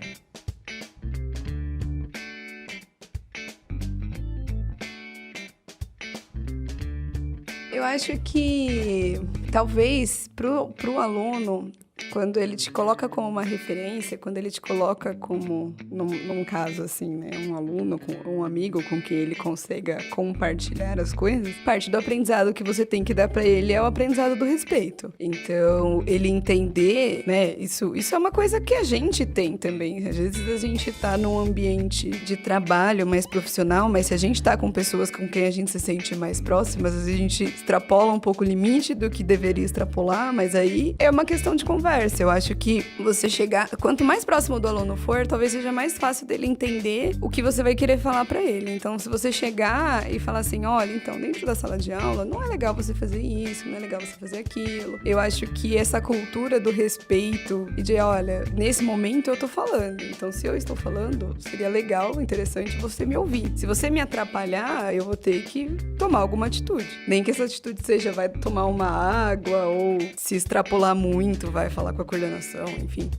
[SPEAKER 2] Eu acho que talvez pro aluno, quando ele te coloca como uma referência, quando ele te coloca como, num caso assim, né, um aluno, um amigo com quem ele consiga compartilhar as coisas, parte do aprendizado que você tem que dar pra ele é o aprendizado do respeito. Então, ele entender, né, isso é uma coisa que a gente tem também. Às vezes a gente tá num ambiente de trabalho mais profissional, mas se a gente tá com pessoas com quem a gente se sente mais próximas, às vezes a gente extrapola um pouco o limite do que deveria extrapolar, mas aí é uma questão de conversa. Eu acho que você chegar... Quanto mais próximo do aluno for, talvez seja mais fácil dele entender o que você vai querer falar pra ele. Então, se você chegar e falar assim, olha, então, dentro da sala de aula, não é legal você fazer isso, não é legal você fazer aquilo. Eu acho que essa cultura do respeito e de, olha, nesse momento eu tô falando. Então, se eu estou falando, seria legal, interessante você me ouvir. Se você me atrapalhar, eu vou ter que tomar alguma atitude. Nem que essa atitude seja, vai tomar uma água ou se extrapolar muito, vai falar com a coordenação, enfim.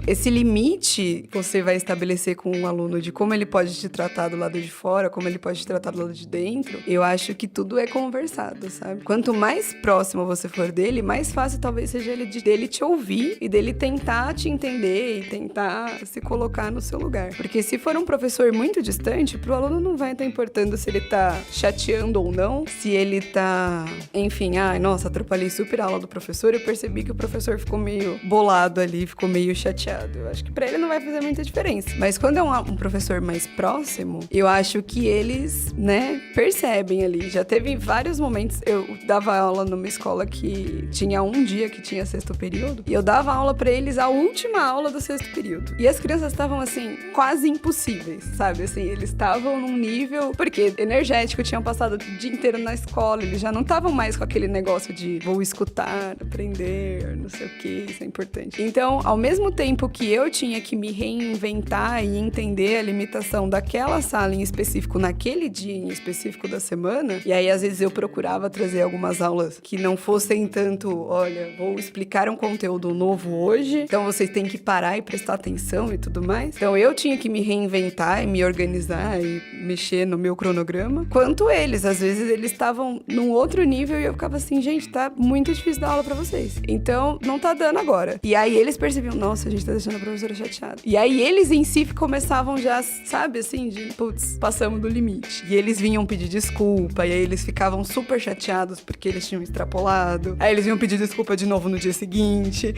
[SPEAKER 2] Esse limite você vai estabelecer com um aluno de como ele pode te tratar do lado de fora, como ele pode te tratar do lado de dentro, eu acho que tudo é conversado, sabe? Quanto mais próximo você for dele, mais fácil talvez seja dele te ouvir e dele tentar te entender e tentar se colocar no seu lugar. Porque se for um professor muito distante, pro aluno não vai estar importando se ele tá chateando ou não, se ele tá, enfim, nossa, atrapalhei super a aula do professor, eu percebi que o professor ficou ficou meio bolado ali, ficou meio chateado. Eu acho que pra ele não vai fazer muita diferença. Mas quando é um professor mais próximo, eu acho que eles, né, percebem ali. Já teve vários momentos, eu dava aula numa escola que tinha um dia que tinha sexto período, e eu dava aula pra eles a última aula do sexto período. E as crianças estavam, assim, quase impossíveis, sabe? Assim, eles estavam num nível... Porque energético, tinham passado o dia inteiro na escola, eles já não estavam mais com aquele negócio de vou escutar, aprender, não sei o que, isso é importante. Então, ao mesmo tempo que eu tinha que me reinventar e entender a limitação daquela sala em específico, naquele dia em específico da semana, e aí às vezes eu procurava trazer algumas aulas que não fossem tanto, olha, vou explicar um conteúdo novo hoje, então vocês têm que parar e prestar atenção e tudo mais. Então eu tinha que me reinventar e me organizar e mexer no meu cronograma, quanto eles. Às vezes eles estavam num outro nível e eu ficava assim, gente, tá muito difícil dar aula pra vocês. Então, não tá dando agora. E aí eles percebiam, nossa, a gente tá deixando a professora chateada. E aí eles em si começavam já, sabe, assim, de, putz, passamos do limite. E eles vinham pedir desculpa, e aí eles ficavam super chateados porque eles tinham extrapolado. Aí eles vinham pedir desculpa de novo no dia seguinte.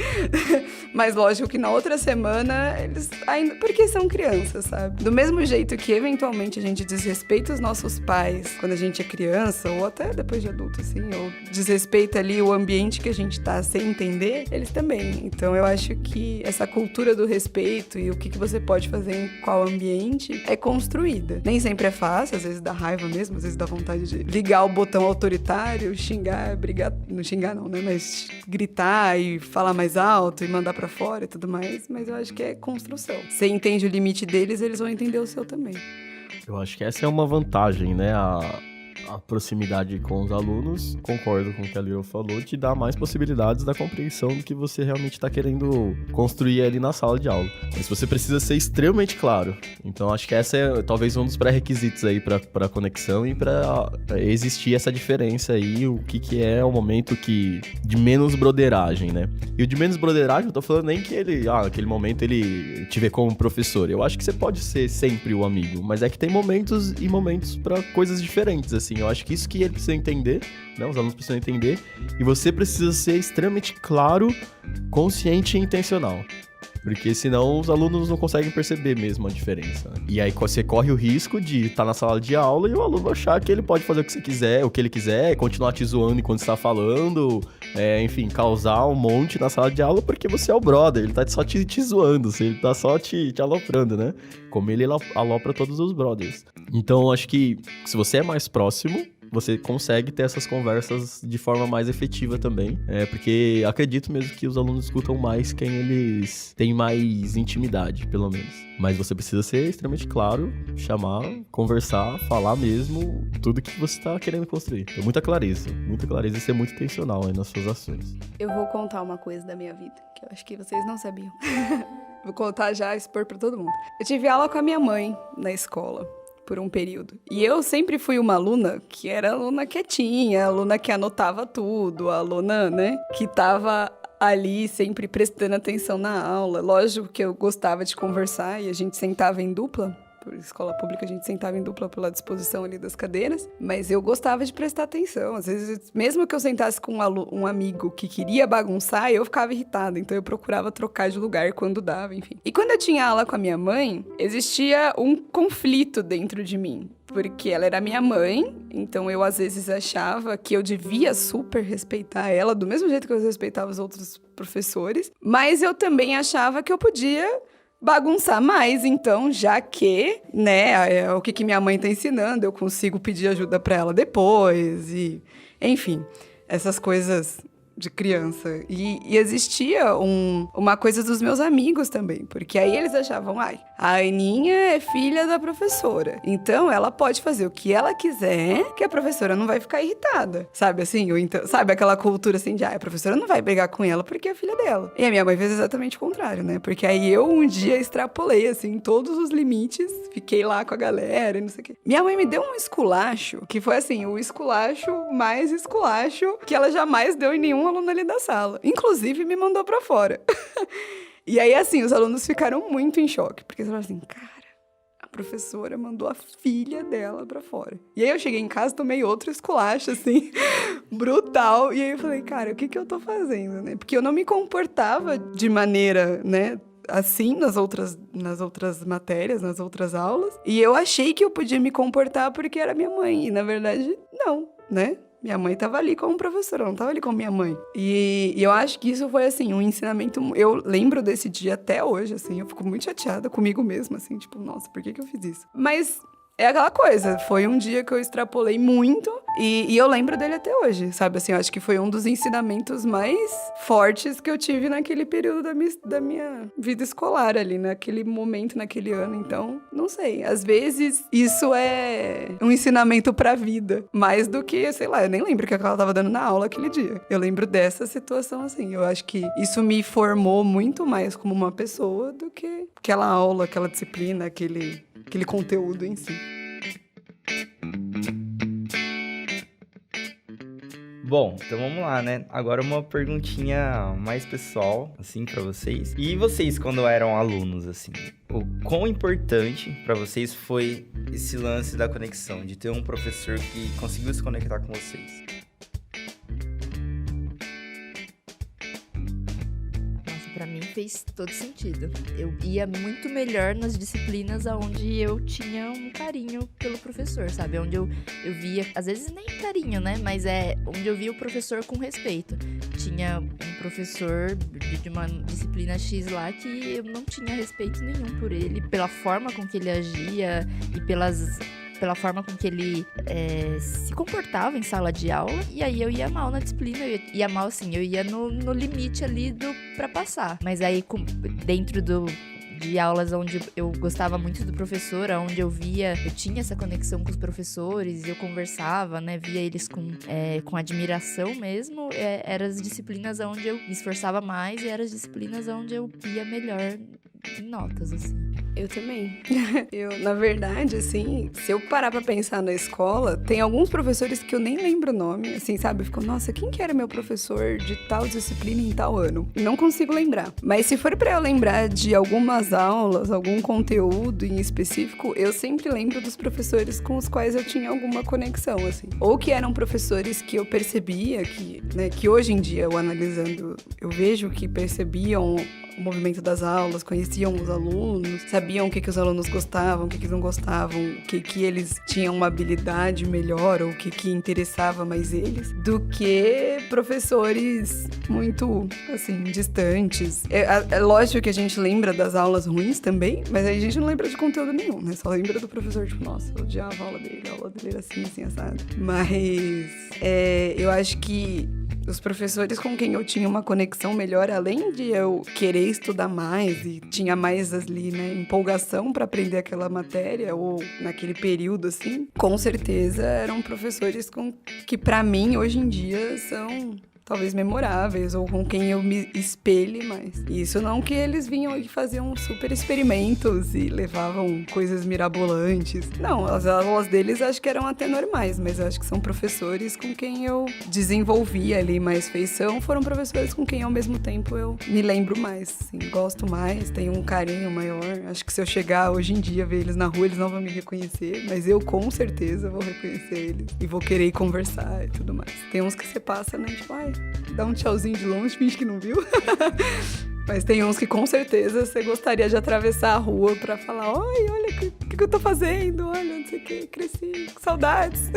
[SPEAKER 2] Mas lógico que na outra semana, eles ainda... Porque são crianças, sabe? Do mesmo jeito que, eventualmente, a gente desrespeita os nossos pais quando a gente é criança, ou até depois de adulto, assim, ou desrespeita ali o ambiente que a gente tá sem entender, eles também. Então eu acho que essa cultura do respeito e o que você pode fazer em qual ambiente é construída. Nem sempre é fácil, às vezes dá raiva mesmo, às vezes dá vontade de ligar o botão autoritário, xingar, brigar, não xingar não, né, mas gritar e falar mais alto e mandar pra fora e tudo mais, mas eu acho que é construção. Você entende o limite deles, eles vão entender o seu também.
[SPEAKER 4] Eu acho que essa é uma vantagem, né? A proximidade com os alunos, concordo com o que a Lira falou, te dá mais possibilidades da compreensão do que você realmente está querendo construir ali na sala de aula. Mas você precisa ser extremamente claro. Então acho que essa é talvez um dos pré-requisitos aí para conexão e para existir essa diferença aí, o que é o momento de menos broderagem, né? E o de menos broderagem, eu tô falando nem que ele, naquele momento ele te vê como professor. Eu acho que você pode ser sempre o amigo, mas é que tem momentos e momentos para coisas diferentes, assim. Eu acho que isso que ele precisa entender, né? Os alunos precisam entender. E você precisa ser extremamente claro, consciente e intencional. Porque senão os alunos não conseguem perceber mesmo a diferença. E aí você corre o risco de estar na sala de aula e o aluno achar que ele pode fazer o que ele quiser, continuar te zoando enquanto está falando, enfim, causar um monte na sala de aula porque você é o brother, ele tá só te zoando, ele tá só te aloprando, né? Como ele alopra todos os brothers. Então, acho que se você é mais próximo, você consegue ter essas conversas de forma mais efetiva também. Porque acredito mesmo que os alunos escutam mais quem eles têm mais intimidade, pelo menos. Mas você precisa ser extremamente claro, chamar, conversar, falar mesmo tudo que você está querendo construir. Então, muita clareza e ser muito intencional aí nas suas ações.
[SPEAKER 2] Eu vou contar uma coisa da minha vida, que eu acho que vocês não sabiam. Vou contar já, expor pra todo mundo. Eu tive aula com a minha mãe na escola por um período. E eu sempre fui uma aluna que era aluna quietinha, aluna que anotava tudo, aluna, né, que tava ali sempre prestando atenção na aula. Lógico que eu gostava de conversar e a gente sentava em dupla. Por escola pública, a gente sentava em dupla pela disposição ali das cadeiras, mas eu gostava de prestar atenção. Às vezes, mesmo que eu sentasse com um amigo que queria bagunçar, eu ficava irritada, então eu procurava trocar de lugar quando dava, enfim. E quando eu tinha aula com a minha mãe, existia um conflito dentro de mim, porque ela era minha mãe, então eu às vezes achava que eu devia super respeitar ela, do mesmo jeito que eu respeitava os outros professores, mas eu também achava que eu podia bagunçar mais, então, já que, né, o que minha mãe tá ensinando, eu consigo pedir ajuda pra ela depois, e, enfim, essas coisas de criança. E existia uma coisa dos meus amigos também, porque aí eles achavam, a Aninha é filha da professora, então ela pode fazer o que ela quiser, que a professora não vai ficar irritada, sabe assim? Ou então, sabe aquela cultura assim de, a professora não vai brigar com ela porque é filha dela. E a minha mãe fez exatamente o contrário, né? Porque aí eu um dia extrapolei, assim, todos os limites, fiquei lá com a galera e não sei o quê. Minha mãe me deu um esculacho, que foi assim, o esculacho mais esculacho que ela jamais deu em nenhum aluno ali da sala. Inclusive, me mandou pra fora. E aí, assim, os alunos ficaram muito em choque, porque eles falaram assim, cara, a professora mandou a filha dela pra fora. E aí eu cheguei em casa, tomei outro esculacho, assim, brutal. E aí eu falei, cara, o que eu tô fazendo, né? Porque eu não me comportava de maneira, né, assim nas outras matérias, nas outras aulas. E eu achei que eu podia me comportar porque era minha mãe. E, na verdade, não, né? Minha mãe tava ali como professora, eu não tava ali como minha mãe. E eu acho que isso foi, assim, um ensinamento... Eu lembro desse dia até hoje, assim, eu fico muito chateada comigo mesma, assim, tipo, nossa, por que eu fiz isso? Mas... é aquela coisa, foi um dia que eu extrapolei muito e eu lembro dele até hoje, sabe? Assim, eu acho que foi um dos ensinamentos mais fortes que eu tive naquele período da minha vida escolar ali, naquele momento, naquele ano. Então, não sei, às vezes isso é um ensinamento pra vida, mais do que, sei lá, eu nem lembro o que ela tava dando na aula aquele dia. Eu lembro dessa situação, assim, eu acho que isso me formou muito mais como uma pessoa do que aquela aula, aquela disciplina, aquele conteúdo em si.
[SPEAKER 1] Bom, então vamos lá, né? Agora uma perguntinha mais pessoal, assim, pra vocês. E vocês, quando eram alunos, assim, o quão importante pra vocês foi esse lance da conexão, de ter um professor que conseguiu se conectar com vocês?
[SPEAKER 3] Pra mim fez todo sentido. Eu ia muito melhor nas disciplinas onde eu tinha um carinho pelo professor, sabe? Onde eu via, às vezes nem carinho, né? Mas onde eu via o professor com respeito. Tinha um professor de uma disciplina X lá que eu não tinha respeito nenhum por ele, pela forma com que ele agia e pela forma com que ele se comportava em sala de aula. E aí eu ia mal na disciplina, eu ia mal assim, eu ia no limite ali pra passar. Mas aí dentro de aulas onde eu gostava muito do professor, onde eu tinha essa conexão com os professores, eu conversava, né, via eles com admiração mesmo, eram as disciplinas onde eu me esforçava mais e eram as disciplinas onde eu ia melhor em notas, assim.
[SPEAKER 2] Eu também. Na verdade, assim, se eu parar pra pensar na escola, tem alguns professores que eu nem lembro o nome, assim, sabe? Eu fico, nossa, quem que era meu professor de tal disciplina em tal ano? Não consigo lembrar. Mas se for pra eu lembrar de algumas aulas, algum conteúdo em específico, eu sempre lembro dos professores com os quais eu tinha alguma conexão, assim. Ou que eram professores que eu percebia, que hoje em dia, eu analisando, eu vejo que percebiam o movimento das aulas, conheciam os alunos, sabiam o que os alunos gostavam, o que eles não gostavam, o que eles tinham uma habilidade melhor ou o que interessava mais eles, do que professores muito, assim, distantes. É lógico que a gente lembra das aulas ruins também, mas aí a gente não lembra de conteúdo nenhum, né? Só lembra do professor, tipo, nossa, eu odiava a aula dele era assim, assado. Mas eu acho que os professores com quem eu tinha uma conexão melhor, além de eu querer estudar mais e tinha mais ali, né, empolgação para aprender aquela matéria ou naquele período, assim, com certeza eram professores que para mim, hoje em dia, são talvez memoráveis, ou com quem eu me espelhe mais. Isso não que eles vinham e faziam super experimentos e levavam coisas mirabolantes. Não, as aulas deles acho que eram até normais, mas eu acho que são professores com quem eu desenvolvi ali mais feição, foram professores com quem ao mesmo tempo eu me lembro mais, assim, gosto mais, tenho um carinho maior. Acho que se eu chegar hoje em dia ver eles na rua, eles não vão me reconhecer, mas eu com certeza vou reconhecer eles e vou querer conversar e tudo mais. Tem uns que você passa, né, tipo, dá um tchauzinho de longe, finge que não viu. Mas tem uns que com certeza você gostaria de atravessar a rua pra falar, oi, olha o que eu tô fazendo, olha, não sei o que, cresci, saudades.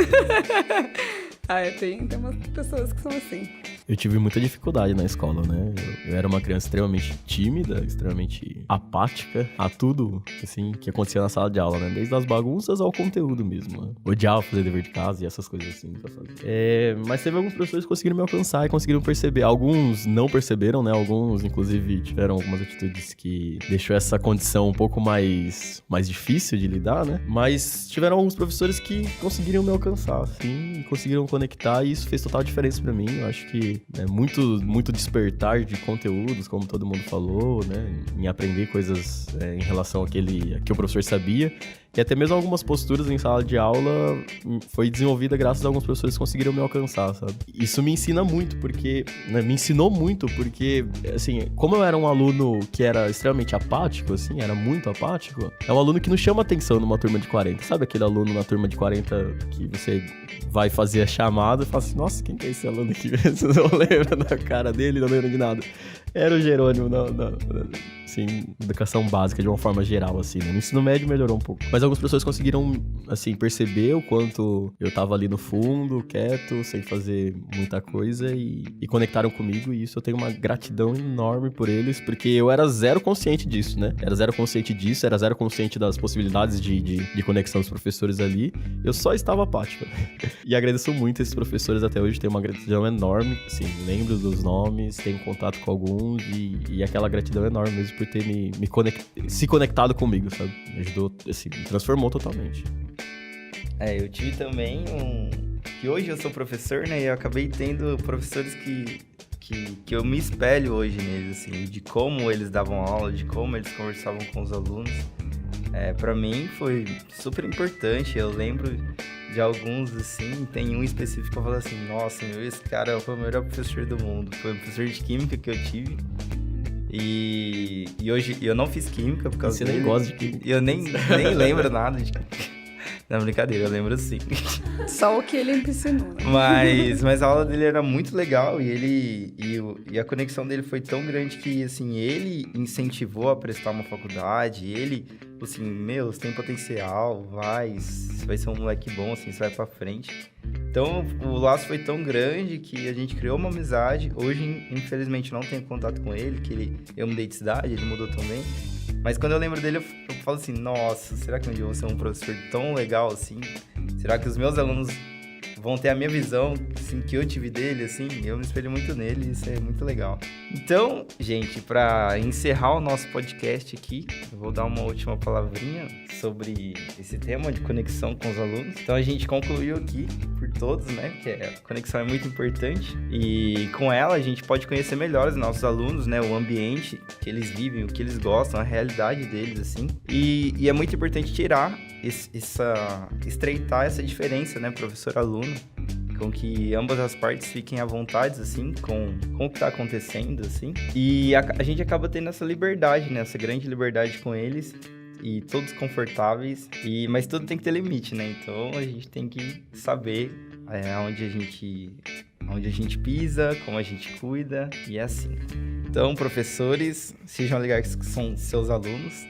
[SPEAKER 2] Tem umas pessoas que são assim.
[SPEAKER 4] Eu tive muita dificuldade na escola, né? Eu era uma criança extremamente tímida, extremamente apática a tudo, assim, que acontecia na sala de aula, né? Desde as bagunças ao conteúdo mesmo, né? Odiava fazer dever de casa e essas coisas assim pra fazer. Mas teve alguns professores que conseguiram me alcançar e conseguiram perceber. Alguns não perceberam, né? Alguns, inclusive, tiveram algumas atitudes que deixou essa condição um pouco mais difícil de lidar, né? Mas tiveram alguns professores que conseguiram me alcançar, assim, e conseguiram conectar, e isso fez total diferença pra mim. Eu acho que muito despertar de conteúdos, como todo mundo falou, né? Em aprender coisas em relação àquele que o professor sabia. E até mesmo algumas posturas em sala de aula foi desenvolvida graças a alguns professores que conseguiram me alcançar, sabe? Isso me ensina muito, porque... Né, me ensinou muito, porque, assim, como eu era um aluno que era extremamente apático, assim, era muito apático, é um aluno que não chama atenção numa turma de 40. Sabe aquele aluno na turma de 40 que você vai fazer a chamada e fala assim, nossa, quem que é esse aluno aqui? Você não lembra da cara dele, não lembra de nada. Era o Jerônimo assim, educação básica de uma forma geral, assim, né? No ensino médio melhorou um pouco. Mas algumas pessoas conseguiram, assim, perceber o quanto eu tava ali no fundo, quieto, sem fazer muita coisa e conectaram comigo, e isso eu tenho uma gratidão enorme por eles, porque eu era zero consciente disso, né? Era zero consciente das possibilidades de conexão dos professores ali. Eu só estava apático. E agradeço muito esses professores até hoje, tenho uma gratidão enorme, assim, lembro dos nomes, tenho contato com alguns e aquela gratidão enorme mesmo por ter se conectado comigo, sabe? Me ajudou, assim, me transformou totalmente.
[SPEAKER 1] Eu tive também que hoje eu sou professor, né? E eu acabei tendo professores que eu me espelho hoje neles, assim, de como eles davam aula, de como eles conversavam com os alunos. Pra mim foi super importante. Eu lembro de alguns, assim, tem um específico que eu falo assim, nossa, esse cara foi o melhor professor do mundo. Foi o professor de química que eu tive. E hoje eu não fiz química por causa dele.
[SPEAKER 4] Você nem gosta de química.
[SPEAKER 1] Eu nem lembro nada de química. Não, brincadeira, eu lembro sim.
[SPEAKER 2] Só o que ele me ensinou.
[SPEAKER 1] Mas a aula dele era muito legal e a conexão dele foi tão grande que, assim, ele incentivou a prestar uma faculdade, ele, assim, você tem potencial, você vai ser um moleque bom, assim, você vai pra frente. Então, o laço foi tão grande que a gente criou uma amizade. Hoje, infelizmente, não tenho contato com ele, eu mudei de cidade, ele mudou também. Mas quando eu lembro dele, eu falo assim, nossa, será que um dia eu vou ser um professor tão legal assim? Será que os meus alunos vão ter a minha visão, assim, que eu tive dele, assim? Eu me espelho muito nele e isso é muito legal. Então, gente, para encerrar o nosso podcast aqui, eu vou dar uma última palavrinha sobre esse tema de conexão com os alunos. Então, a gente concluiu aqui, por todos, né, que a conexão é muito importante e com ela a gente pode conhecer melhor os nossos alunos, né, o ambiente que eles vivem, o que eles gostam, a realidade deles, assim. E é muito importante estreitar essa diferença, né, professor-aluno, com que ambas as partes fiquem à vontade, assim, com o que está acontecendo, assim. E a gente acaba tendo essa liberdade, né, essa grande liberdade com eles, e todos confortáveis, mas tudo tem que ter limite, né? Então a gente tem que saber onde a gente pisa, como a gente cuida, e é assim. Então, professores, sejam legais que são seus alunos,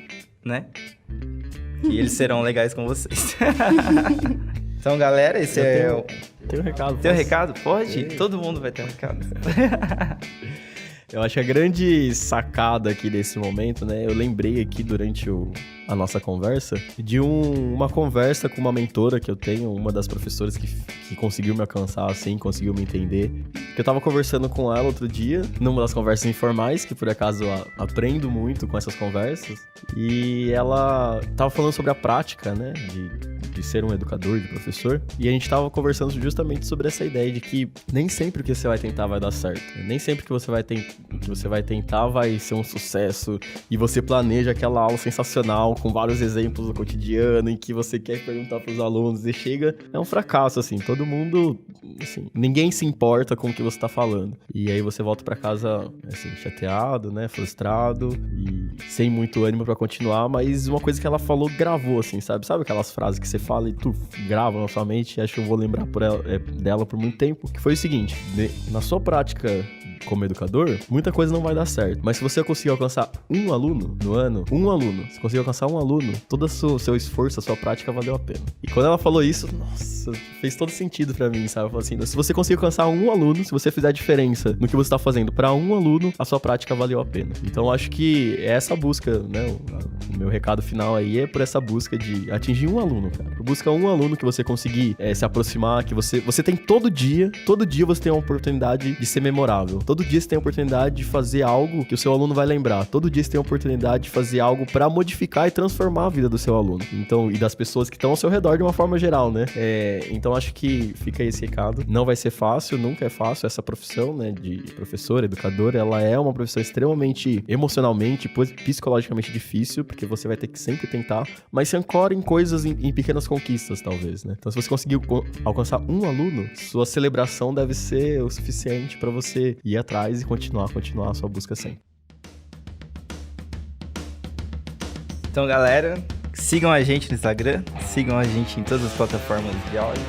[SPEAKER 1] né? E eles serão legais com vocês. Então, galera, esse
[SPEAKER 4] Tem um recado.
[SPEAKER 1] Tem um recado? Pode? Todo mundo vai ter um recado.
[SPEAKER 4] Eu acho que a grande sacada aqui desse momento, né? Eu lembrei aqui durante a nossa conversa de uma conversa com uma mentora que eu tenho, uma das professoras que conseguiu me alcançar, assim, conseguiu me entender. Eu tava conversando com ela outro dia, numa das conversas informais, que por acaso eu aprendo muito com essas conversas. E ela tava falando sobre a prática, né? De ser um educador, de professor. E a gente tava conversando justamente sobre essa ideia de que nem sempre o que você vai tentar vai dar certo. Nem sempre o que você vai tentar vai ser um sucesso. E você planeja aquela aula sensacional, com vários exemplos do cotidiano, em que você quer perguntar pros alunos e chega... É um fracasso, assim. Todo mundo... Assim, ninguém se importa com o que você tá falando. E aí você volta pra casa, assim, chateado, né? Frustrado e sem muito ânimo pra continuar. Mas uma coisa que ela falou gravou, assim, sabe? Sabe aquelas frases que você fala e tu grava na sua mente? Acho que eu vou lembrar dela por muito tempo. Que foi o seguinte, na sua prática como educador, muita coisa não vai dar certo. Mas se você conseguir alcançar um aluno no ano, se conseguir alcançar um aluno, todo o seu esforço, a sua prática valeu a pena. E quando ela falou isso, nossa, fez todo sentido pra mim, sabe? Eu falei assim, se você conseguir alcançar um aluno, se você fizer a diferença no que você tá fazendo pra um aluno, a sua prática valeu a pena. Então eu acho que é essa busca, né? O meu recado final aí é por essa busca de atingir um aluno, cara. Busca um aluno que você conseguir se aproximar, que você tem todo dia você tem uma oportunidade de ser memorável. Todo dia você tem a oportunidade de fazer algo que o seu aluno vai lembrar. Todo dia você tem a oportunidade de fazer algo para modificar e transformar a vida do seu aluno. Então, e das pessoas que estão ao seu redor de uma forma geral, né? Então, acho que fica esse recado. Não vai ser fácil, nunca é fácil essa profissão, né? De professor, educador, ela é uma profissão extremamente emocionalmente, psicologicamente difícil, porque você vai ter que sempre tentar, mas se ancora em coisas, em pequenas conquistas, talvez, né? Então, se você conseguir alcançar um aluno, sua celebração deve ser o suficiente para você ir atrás e continuar a sua busca sempre.
[SPEAKER 1] Então, galera, sigam a gente no Instagram, sigam a gente em todas as plataformas de áudio,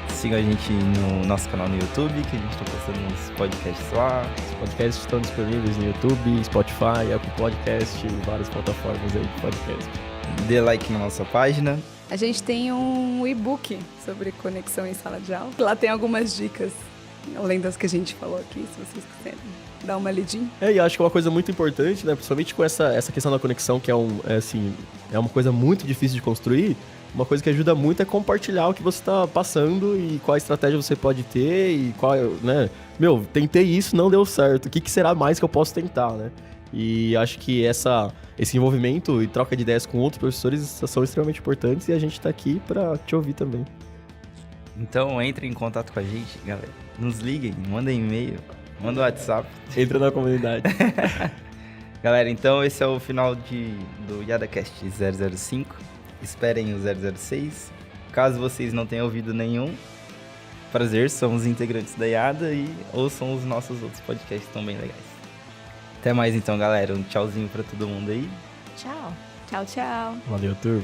[SPEAKER 1] sigam a gente no nosso canal no YouTube, que a gente tá postando uns podcasts lá.
[SPEAKER 4] Os podcasts estão disponíveis no YouTube, Spotify, Apple Podcast e várias plataformas aí de podcast.
[SPEAKER 1] Dê like na nossa página.
[SPEAKER 2] A gente tem um e-book sobre conexão em sala de aula. Lá tem algumas dicas, além das que a gente falou aqui, se vocês quiserem dar uma lidinha.
[SPEAKER 4] E acho que é uma coisa muito importante, né? Principalmente com essa questão da conexão, que é uma coisa muito difícil de construir. Uma coisa que ajuda muito é compartilhar o que você está passando e qual estratégia você pode ter e qual, né? Tentei isso, não deu certo. O que será mais que eu posso tentar, né? E acho que esse envolvimento e troca de ideias com outros professores são extremamente importantes e a gente está aqui para te ouvir também.
[SPEAKER 1] Então, entre em contato com a gente, galera. Nos liguem, mandem e-mail, manda WhatsApp.
[SPEAKER 4] Entra na comunidade.
[SPEAKER 1] Galera, então esse é o final do YadaCast 005. Esperem o 006. Caso vocês não tenham ouvido nenhum, prazer, somos integrantes da Yada e ouçam os nossos outros podcasts, que estão bem legais. Até mais então, galera. Um tchauzinho pra todo mundo aí.
[SPEAKER 3] Tchau.
[SPEAKER 2] Tchau, tchau.
[SPEAKER 4] Valeu, turma.